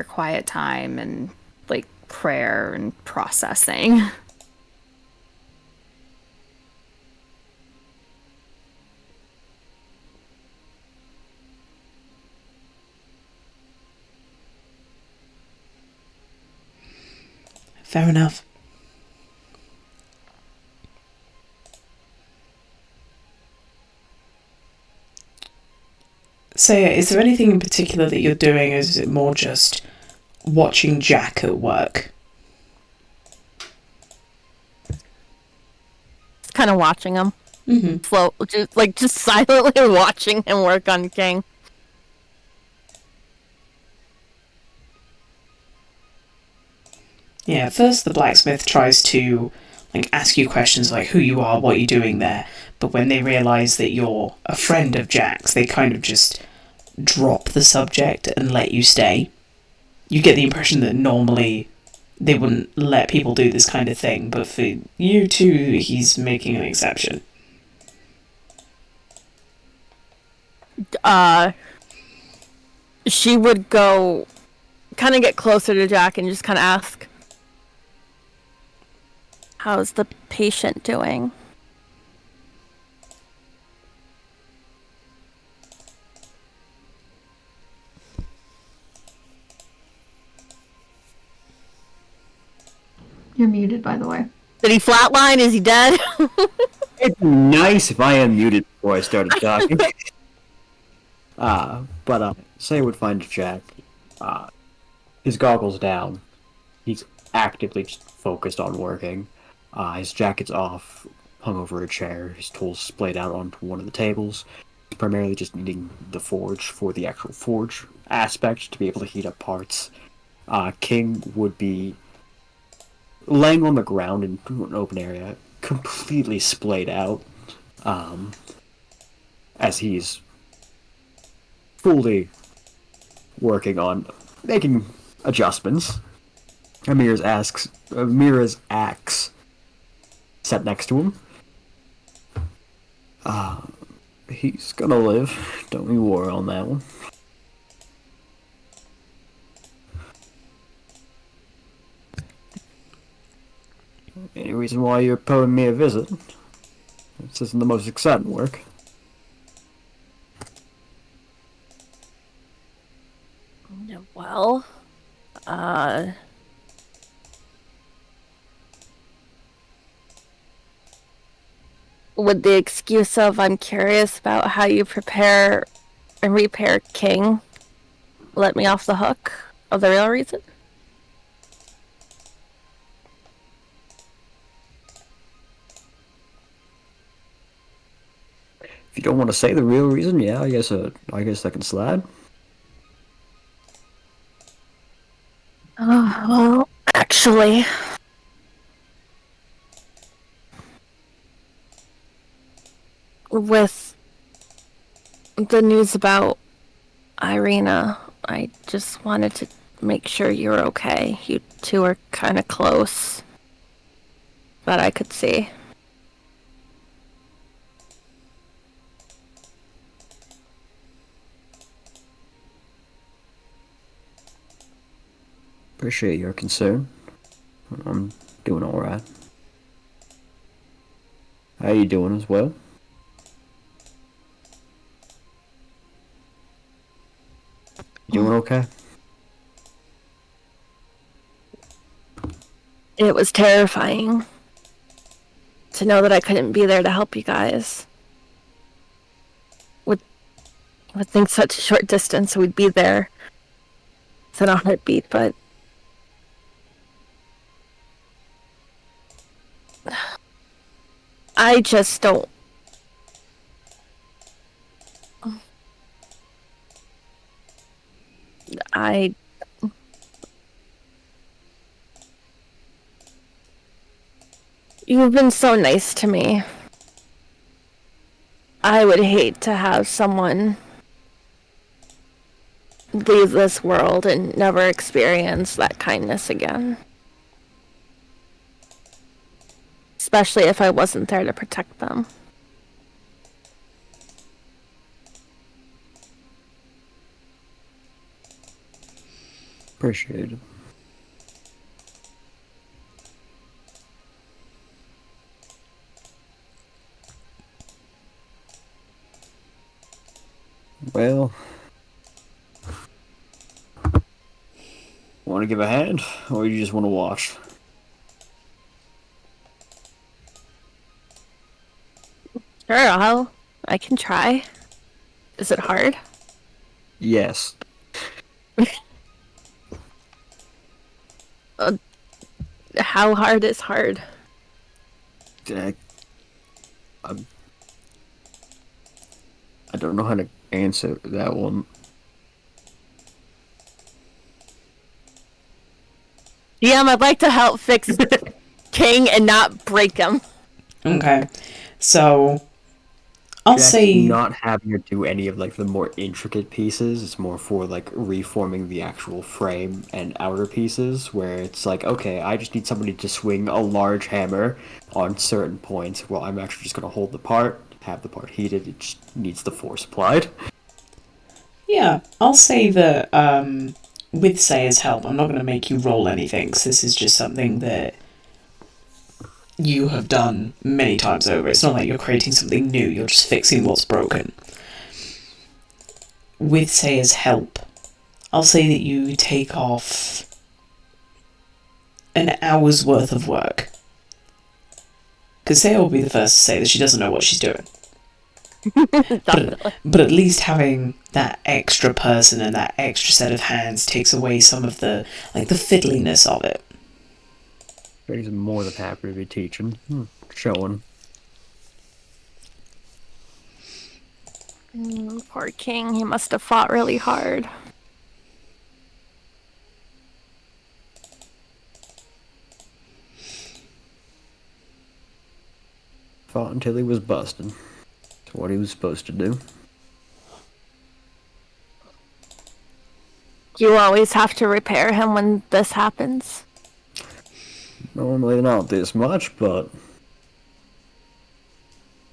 quiet time and like prayer and processing. Fair enough. Saya, is there anything in particular that you're doing, or is it more just watching Jack at work? Just kind of watching him. Mm-hmm. Slow, just silently watching him work on King. Yeah, first the blacksmith tries to ask you questions like who you are, what you're doing there, but when they realise that you're a friend of Jack's, they kind of just drop the subject and let you stay. You get the impression that normally they wouldn't let people do this kind of thing, but for you two, he's making an exception. She would go kind of get closer to Jack and just kind of ask, how's the patient doing? You're muted, by the way. Did he flatline? Is he dead? It'd be nice if I unmuted before I started talking. But Say would find Jack. His goggles down. He's actively just focused on working. His jacket's off, hung over a chair. His tools splayed out onto one of the tables. He's primarily just needing the forge for the actual forge aspect to be able to heat up parts. King would be laying on the ground in an open area, completely splayed out, as he's fully working on making adjustments. Amira's axe set next to him. He's gonna live. Don't you worry on that one. Any reason why you're paying me a visit? This isn't the most exciting work. Well, with the excuse of I'm curious about how you prepare and repair King, let me off the hook of the real reason? If you don't want to say the real reason, yeah, I guess I can slide. Oh, well, actually, with the news about Ireena, I just wanted to make sure you were okay. You two are kind of close. That I could see. Appreciate your concern. I'm doing alright. How you doing as well? You doing okay? It was terrifying to know that I couldn't be there to help you guys. Would think such a short distance we'd be there within a heartbeat, but I just don't. I. You've been so nice to me. I would hate to have someone leave this world and never experience that kindness again. Especially if I wasn't there to protect them. Appreciate it. Well, want to give a hand, or you just want to watch? Sure, I can try. Is it hard? Yes. How hard is hard? I don't know how to answer that one. I'd like to help fix King and not break him. Okay. So, I'll Jack's say... not having her do any of like the more intricate pieces. It's more for like reforming the actual frame and outer pieces, where it's like, okay, I just need somebody to swing a large hammer on certain points. Well, I'm actually just gonna hold the part, have the part heated. It just needs the force applied. Yeah, I'll say that with Saya's help, I'm not going to make you roll anything, because this is just something that you have done many times over. It's not like you're creating something new, you're just fixing what's broken. With Saya's help, I'll say that you take off an hour's worth of work. Because Saya will be the first to say that she doesn't know what she's doing. But at least having that extra person and that extra set of hands takes away some of the fiddliness of it. He's more than happy to be teaching, showing. Poor King, he must have fought really hard. Fought until he was busted. That's what he was supposed to do. You always have to repair him when this happens. Normally not this much, but...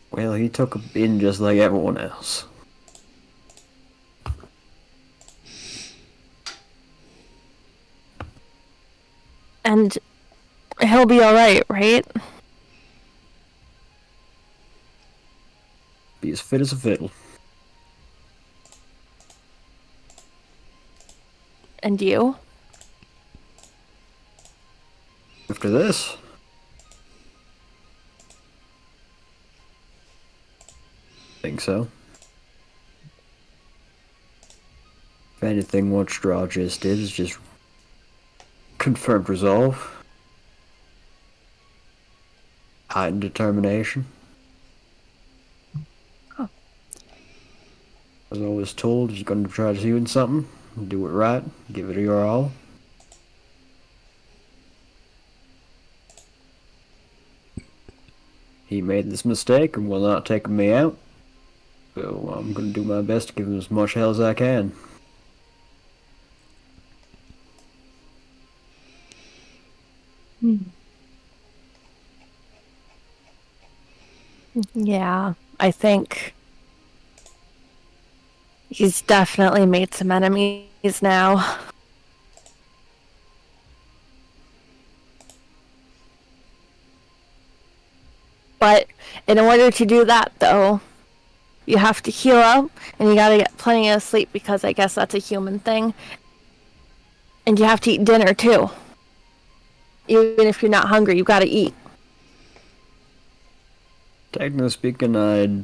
well, he took a in just like everyone else. And he'll be alright, right? Be as fit as a fiddle. And you? After this... think so. If anything, what Strahd just did is just confirmed resolve, heightened determination. Oh. As I was told, you're going to try to do something, do it right, give it your all. He made this mistake and will not take me out. So I'm going to do my best to give him as much hell as I can. Yeah, I think he's definitely made some enemies now. But in order to do that, though, you have to heal up, and you gotta get plenty of sleep, because I guess that's a human thing. And you have to eat dinner, too. Even if you're not hungry, you gotta eat. Technically speaking, I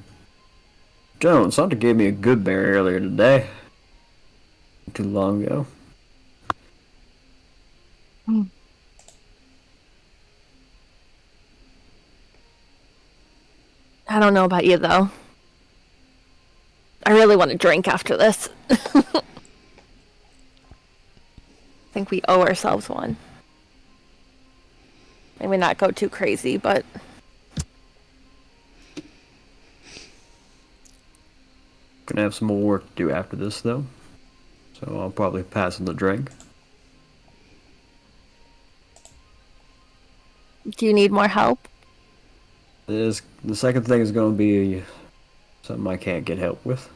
don't. Santa gave me a good berry earlier today. Too long ago. I don't know about you, though. I really want to drink after this. I think we owe ourselves one. Maybe not go too crazy, but... Gonna have some more work to do after this, though. So I'll probably pass on the drink. Do you need more help? The second thing is going to be something I can't get help with.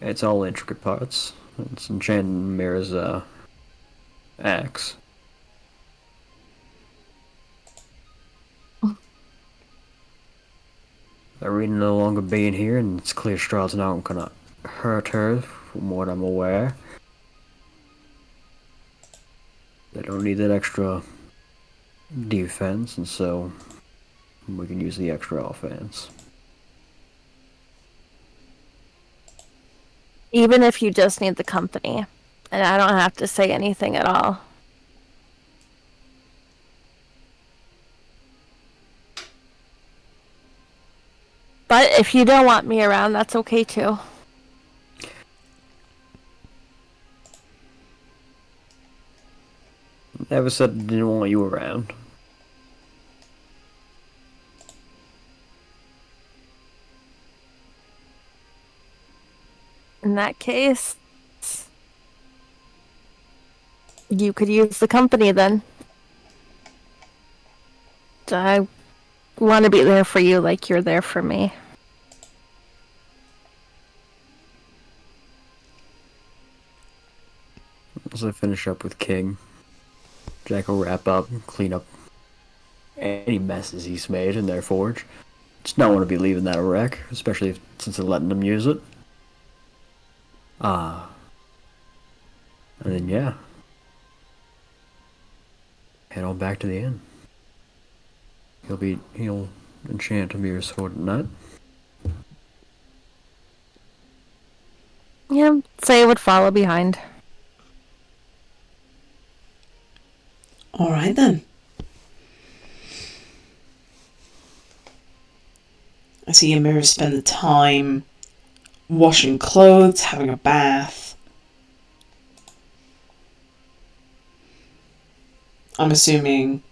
It's all intricate parts. It's enchanting Mira's axe. Ireena no longer being here, and it's clear Strahd's not gonna hurt her, from what I'm aware. They don't need that extra defense, and so we can use the extra offense. Even if you just need the company. And I don't have to say anything at all. But if you don't want me around, that's okay too. Never said I didn't want you around. In that case, you could use the company then. I want to be there for you like you're there for me. As I finish up with King, Jack will wrap up and clean up any messes he's made in their forge. Just not want to be leaving that a wreck, especially since they're letting them use it. And then yeah, head on back to the inn. He'll enchant Amir's sword at night. Yeah, say would follow behind. Alright then. I see Amira spend the time washing clothes, having a bath. I'm assuming,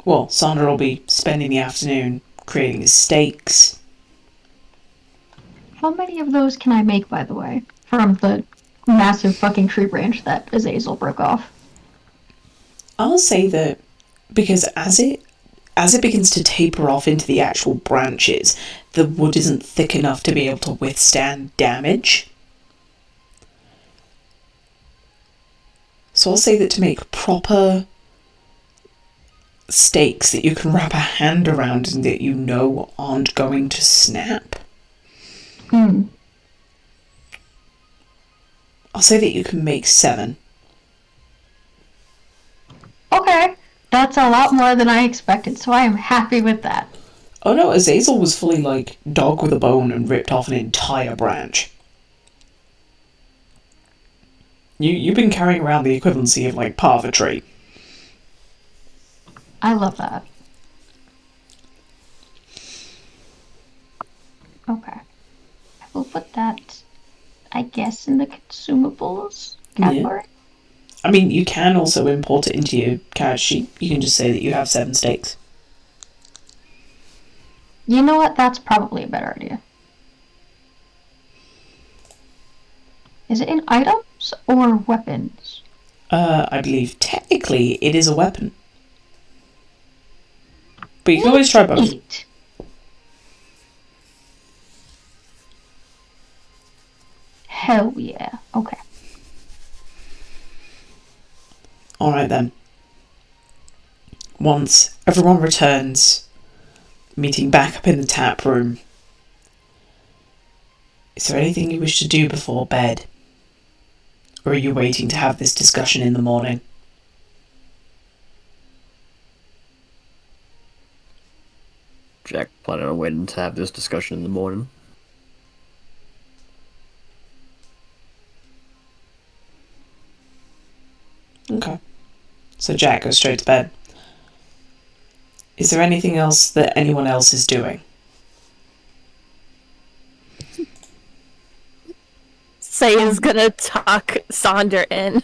well, Sandra will be spending the afternoon creating his steaks. How many of those can I make, by the way, from the massive fucking tree branch that Azazel broke off? I'll say that because as it begins to taper off into the actual branches, the wood isn't thick enough to be able to withstand damage. So I'll say that to make proper stakes that you can wrap a hand around and that you know aren't going to snap, I'll say that you can make 7. Okay, that's a lot more than I expected, so I am happy with that. Oh no, Azazel was fully like dog with a bone and ripped off an entire branch. You've been carrying around the equivalency of like part of a tree. I love that. Okay. I will put that, I guess, in the consumables category. Yeah. I mean, you can also import it into your character sheet. You can just say that you have 7 steaks. You know what? That's probably a better idea. Is it in items or weapons? I believe technically it is a weapon. But you can always try both. Neat. Hell yeah. Okay. Alright then. Once everyone returns, meeting back up in the tap room, is there anything you wish to do before bed? Or are you waiting to have this discussion in the morning? Jack planning on waiting to have this discussion in the morning. Okay. So Jack goes straight to bed. Is there anything else that anyone else is doing? Saya's gonna tuck Sonder in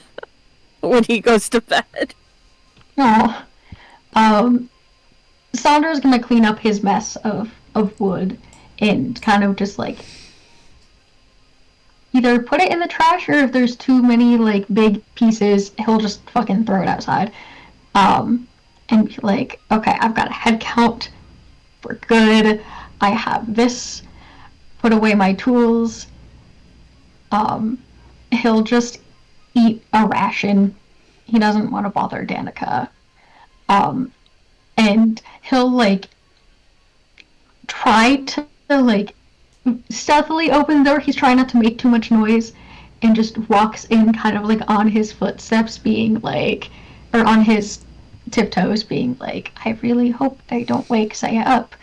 when he goes to bed. Oh. Sandra's gonna clean up his mess of wood and kind of just like either put it in the trash, or if there's too many like big pieces, he'll just fucking throw it outside. And be like, okay, I've got a head count. We're good. I have this. Put away my tools. He'll just eat a ration. He doesn't want to bother Danica. And he'll like try to like stealthily open the door. He's trying not to make too much noise, and just walks in kind of like on his footsteps, being like, or on his tiptoes, being like, I really hope I don't wake Saya up.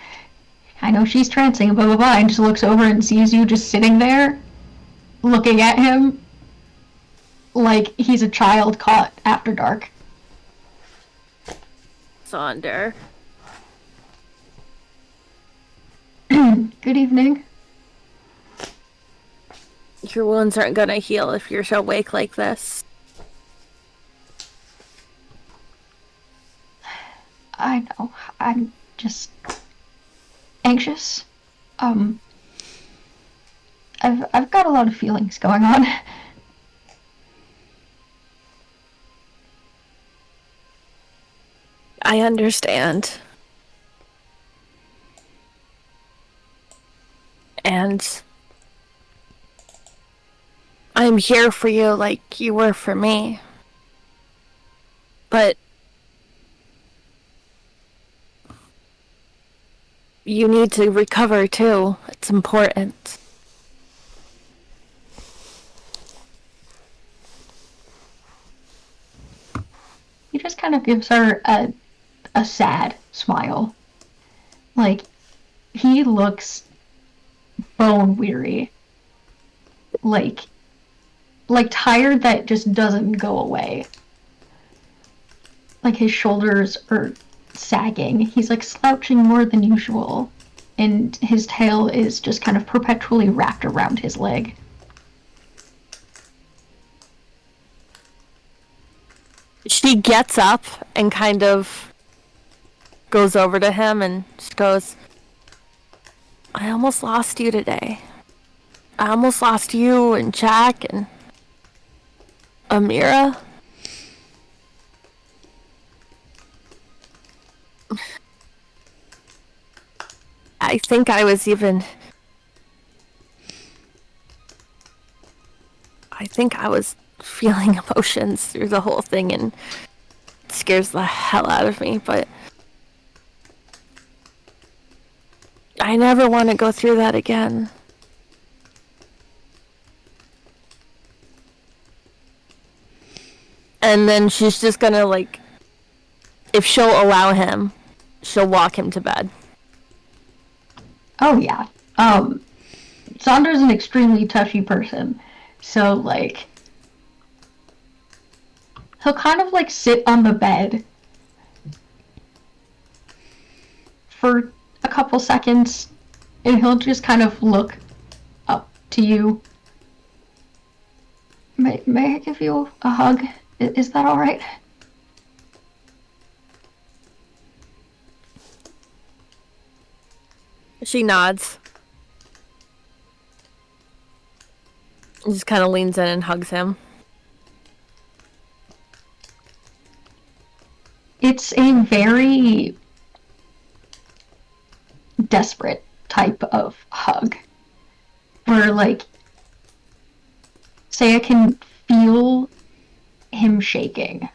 I know she's trancing, blah blah blah, and just looks over and sees you just sitting there, looking at him like he's a child caught after dark. Sonder. Good evening. Your wounds aren't gonna heal if you're awake like this. I know. I'm just anxious. I've got a lot of feelings going on. I understand. And I'm here for you like you were for me. But you need to recover too. It's important. He just kind of gives her a sad smile. Like, he looks bone weary. Like tired that just doesn't go away. Like his shoulders are sagging. He's like slouching more than usual. And his tail is just kind of perpetually wrapped around his leg. She gets up and kind of goes over to him and just goes, I almost lost you today. I almost lost you and Jack and Amira. I think I was feeling emotions through the whole thing, and it scares the hell out of me, but I never want to go through that again. And then she's just gonna, like, if she'll allow him, she'll walk him to bed. Oh yeah. Sandra's an extremely touchy person. So like he'll kind of like sit on the bed for a couple seconds, and he'll just kind of look up to you. May I give you a hug? Is that alright? She nods. And just kind of leans in and hugs him. It's a very desperate type of hug. Where, like, Saya can feel him shaking.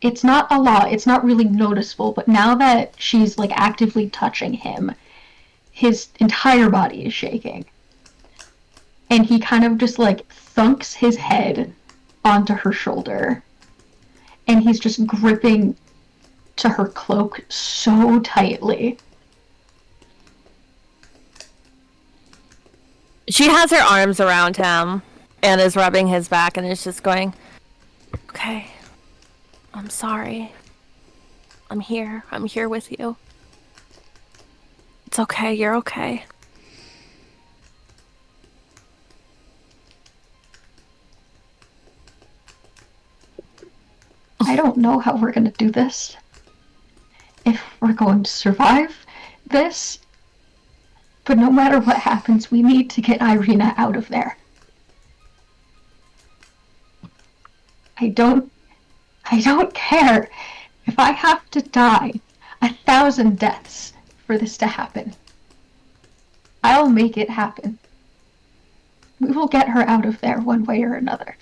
It's not a lot, it's not really noticeable, but now that she's, like, actively touching him, his entire body is shaking. And he kind of just, like, thunks his head onto her shoulder. And he's just gripping to her cloak so tightly. She has her arms around him and is rubbing his back and is just going, okay, I'm sorry. I'm here. I'm here with you. It's okay. You're okay. I don't know how we're gonna do this. If we're going to survive this. But no matter what happens, we need to get Ireena out of there. I don't care if I have to die 1,000 deaths for this to happen. I'll make it happen. We will get her out of there one way or another.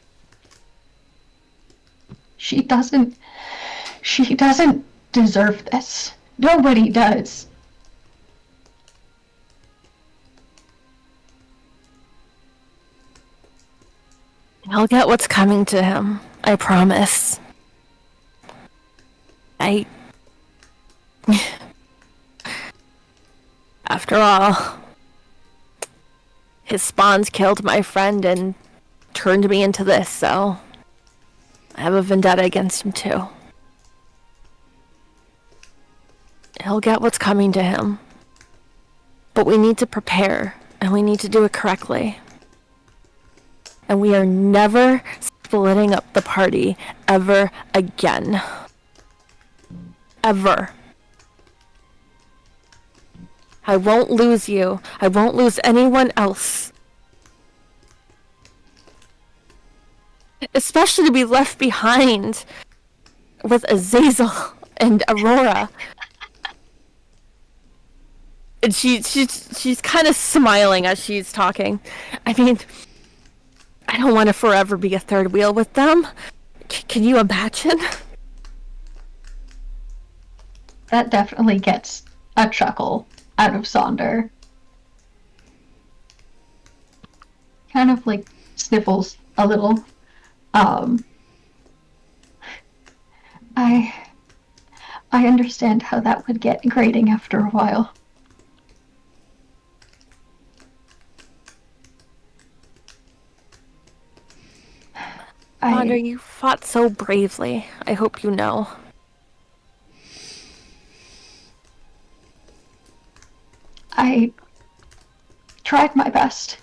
She doesn't deserve this. Nobody does. He'll get what's coming to him. I promise. After all, his spawns killed my friend and turned me into this, so I have a vendetta against him too. He'll get what's coming to him. But we need to prepare, and we need to do it correctly. And we are never splitting up the party ever again. Ever. I won't lose you. I won't lose anyone else. Especially to be left behind with Azazel and Aurora. And she's kind of smiling as she's talking. I mean, I don't want to forever be a third wheel with them. Can you imagine? That definitely gets a chuckle out of Sonder. Kind of like sniffles a little. I understand how that would get grating after a while. Sonder, you fought so bravely. I hope you know. I tried my best.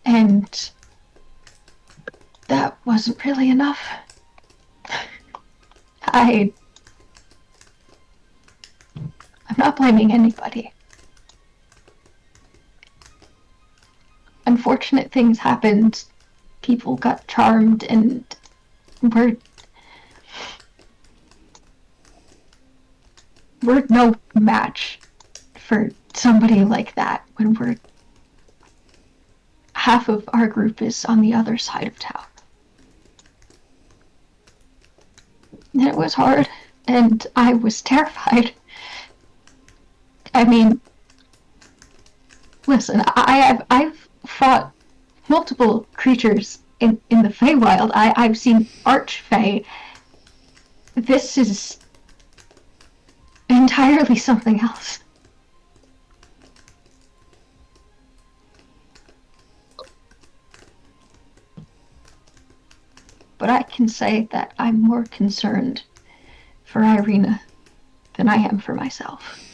And that wasn't really enough. I'm not blaming anybody. Unfortunate things happened. People got charmed, and we're no match for somebody like that when half of our group is on the other side of town. And it was hard, and I was terrified. I mean, listen, I've fought multiple creatures in the Feywild. I've seen Archfey. This is entirely something else. But I can say that I'm more concerned for Ireena than I am for myself.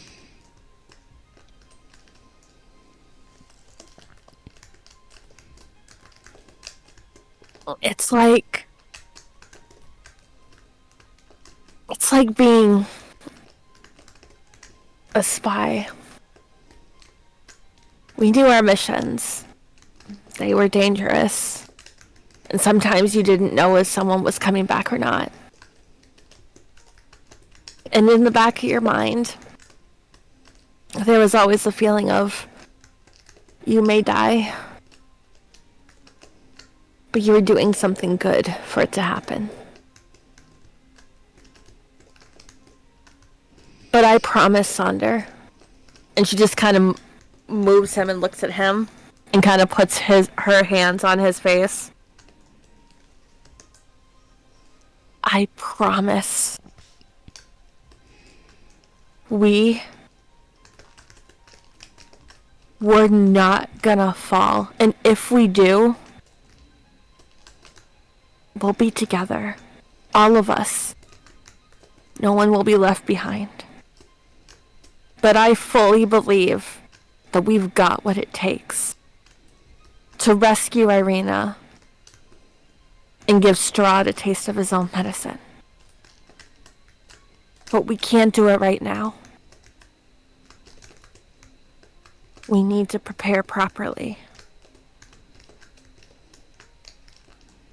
It's like being a spy. We knew our missions. They were dangerous. And sometimes you didn't know if someone was coming back or not. And in the back of your mind, there was always the feeling of, you may die, but you were doing something good for it to happen. But I promise, Sonder. And she just kind of moves him and looks at him and kind of puts her hands on his face. I promise. We we're not gonna fall. And if we do, we'll be together. All of us. No one will be left behind. But I fully believe that we've got what it takes to rescue Ireena and give Strahd a taste of his own medicine. But we can't do it right now. We need to prepare properly.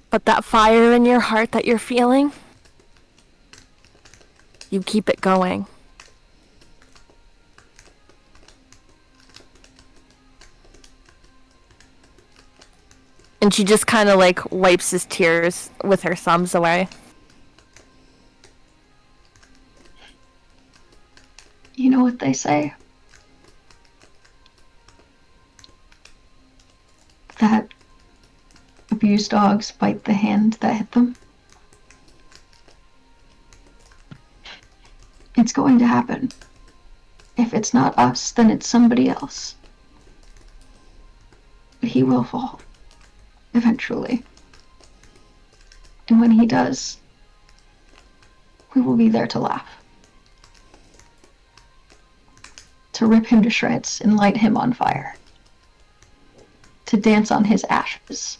But that fire in your heart that you're feeling, you keep it going. And she just kind of like wipes his tears with her thumbs away. You know what they say? That abused dogs bite the hand that hit them. It's going to happen. If it's not us, then it's somebody else. But he will fall. Eventually. And when he does, we will be there to laugh. To rip him to shreds and light him on fire. To dance on his ashes.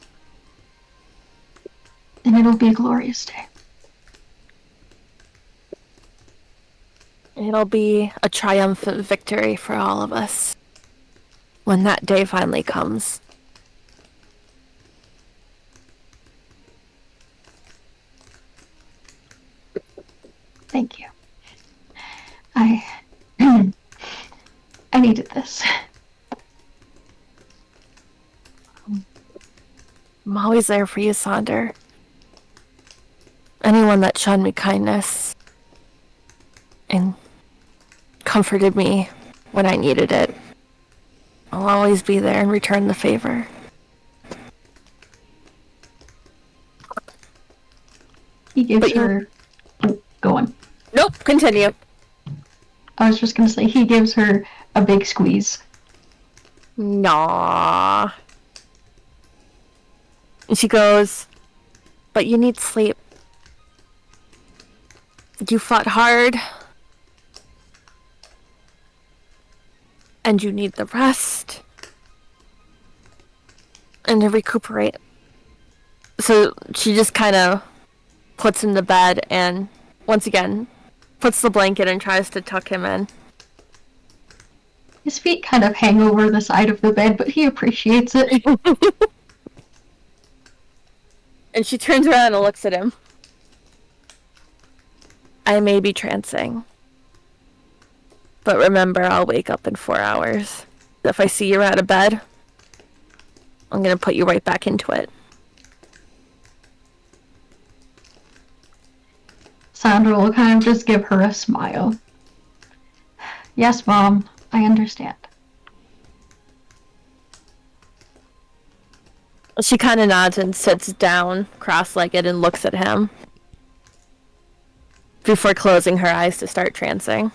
And it'll be a glorious day. It'll be a triumphant victory for all of us when that day finally comes. Thank you. I needed this. I'm always there for you, Sonder. Anyone that shown me kindness and comforted me when I needed it, I'll always be there and return the favor. He gives her... Oh, go on. Nope, continue. I was just gonna say, he gives her a big squeeze. Nah. And she goes, but you need sleep. You fought hard. And you need the rest. And to recuperate. So she just kind of puts him to bed and, once again, puts the blanket and tries to tuck him in. His feet kind of hang over the side of the bed, but he appreciates it. And she turns around and looks at him. I may be trancing. But remember, I'll wake up in 4 hours. If I see you're out of bed, I'm gonna put you right back into it. Sandra will kind of just give her a smile. Yes, Mom, I understand. She kind of nods and sits down, cross-legged, and looks at him before closing her eyes to start trancing.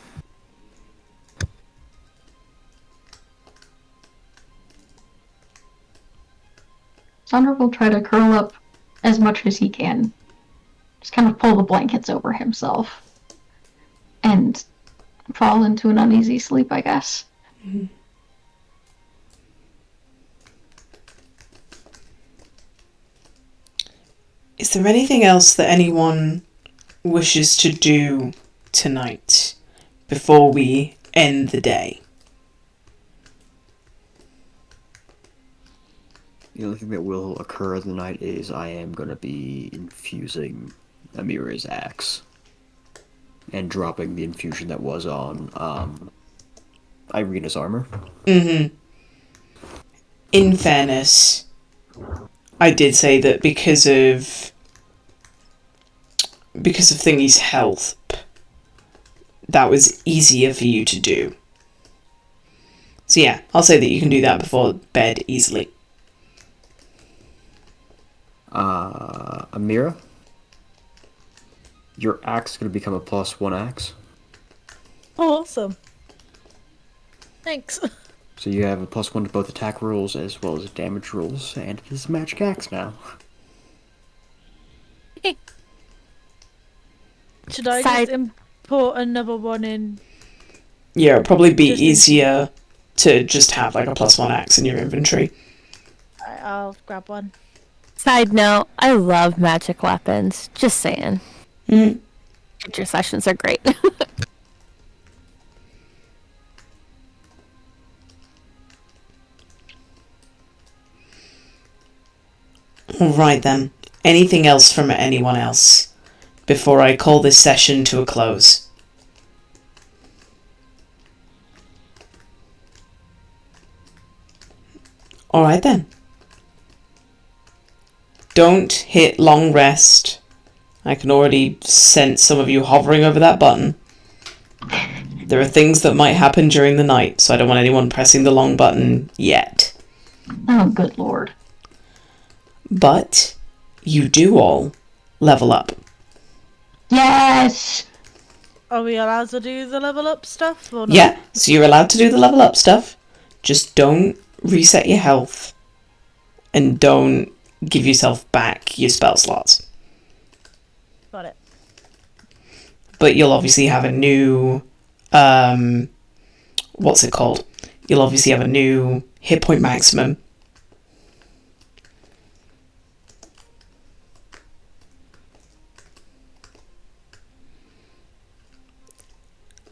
Sandra will try to curl up as much as he can. Just kind of pull the blankets over himself. And fall into an uneasy sleep, I guess. Mm-hmm. Is there anything else that anyone wishes to do tonight before we end the day? The only thing that will occur in the night is I am going to be infusing Amira's axe. And dropping the infusion that was on Ireena's armor. Mm-hmm. In fairness, I did say that because of Thingy's health, that was easier for you to do. So yeah, I'll say that you can do that before bed easily. Amira? Your axe is going to become a +1 axe. Oh, awesome. Thanks. So you have a +1 to both attack rolls as well as damage rolls, and it is magic axe now. Should I Side- just import another one in? Yeah, it'd probably be Just in- easier to just have like a +1 axe in your inventory. I'll grab one. Side note, I love magic weapons. Just saying. Mm. Your sessions are great. Alright then. Anything else from anyone else before I call this session to a close? Alright then. Don't hit long rest. I can already sense some of you hovering over that button. There are things that might happen during the night, so I don't want anyone pressing the long button yet. Oh, good lord. But you do all level up. Yes! Are we allowed to do the level up stuff or not? Yeah, so you're allowed to do the level up stuff. Just don't reset your health. And don't give yourself back your spell slots. Got it. But you'll obviously have a new... what's it called? You'll obviously have a new hit point maximum.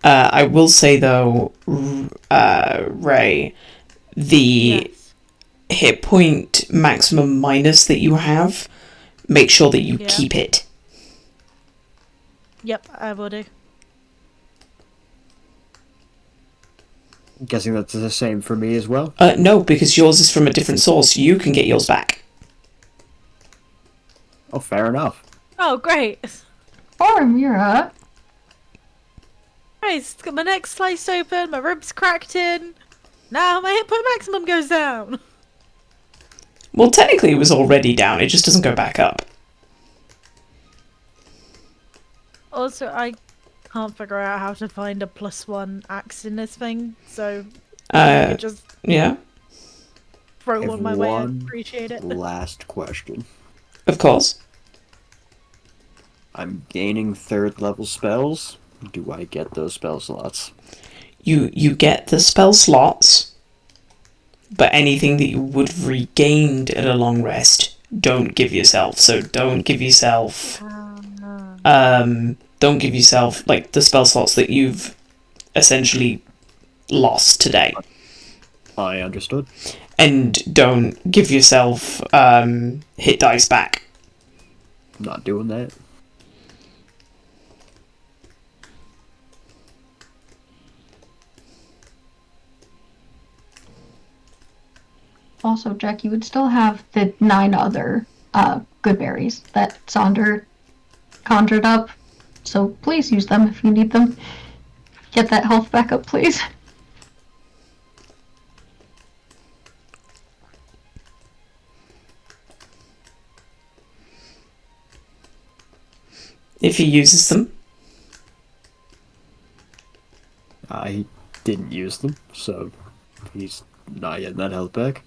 I will say though, Ray, the Yes. hit point maximum minus that you have, make sure that you Yeah. keep it. Yep, I will do. I'm guessing that's the same for me as well. No, because yours is from a different source. You can get yours back. Oh, fair enough. Oh, great. Or Amira. Nice. Got my neck sliced open, my ribs cracked in. Now my hit point maximum goes down. Well, technically it was already down. It just doesn't go back up. Also, I can't figure out how to find a +1 axe in this thing, so you could just Yeah, throw one my way. I'd One appreciate it. last question. of course. I'm gaining 3rd level spells. Do I get those spell slots? You get the spell slots, but anything that you would have regained at a long rest, don't give yourself. So don't give yourself don't give yourself like the spell slots that you've essentially lost today. I understood. And don't give yourself hit dice back. Not doing that. Also, Jack, you would still have the 9 other good berries that Sonder conjured up. So please use them if you need them. Get that health back up, please. If he uses them. I didn't use them, so he's not getting that health back.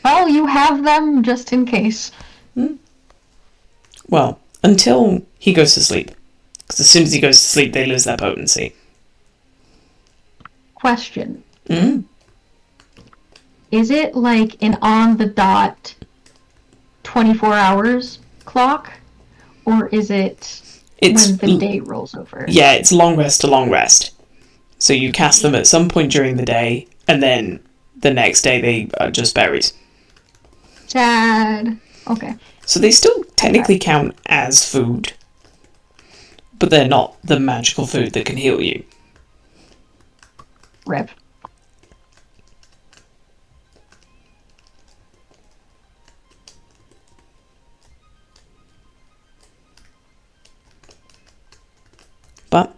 Well, you have them just in case. Well, until he goes to sleep. Because as soon as he goes to sleep, they lose their potency. Question. Mm. Is it like an on the dot 24 hours clock? Or is it It's when the day rolls over? Yeah, it's long rest to long rest. So you cast them at some point during the day, and then the next day they are just berries. Sad. Okay. So they still technically count as food, but they're not the magical food that can heal you. Rip. But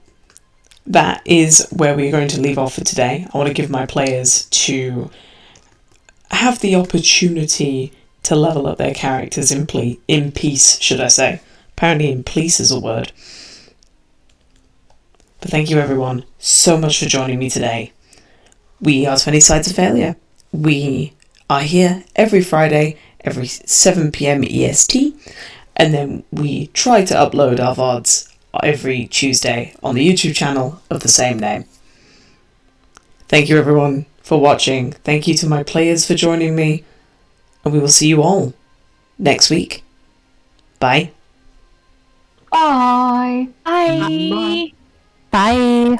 that is where we're going to leave off for today. I want to give my players to have the opportunity to level up their characters in peace, should I say. Apparently in peace is a word. But thank you everyone so much for joining me today. We are 20 Sides of Failure. We are here every Friday, every 7 p.m. EST, and then we try to upload our VODs every Tuesday on the YouTube channel of the same name. Thank you everyone for watching. Thank you to my players for joining me, and we will see you all next week. Bye. Bye. Bye. Bye.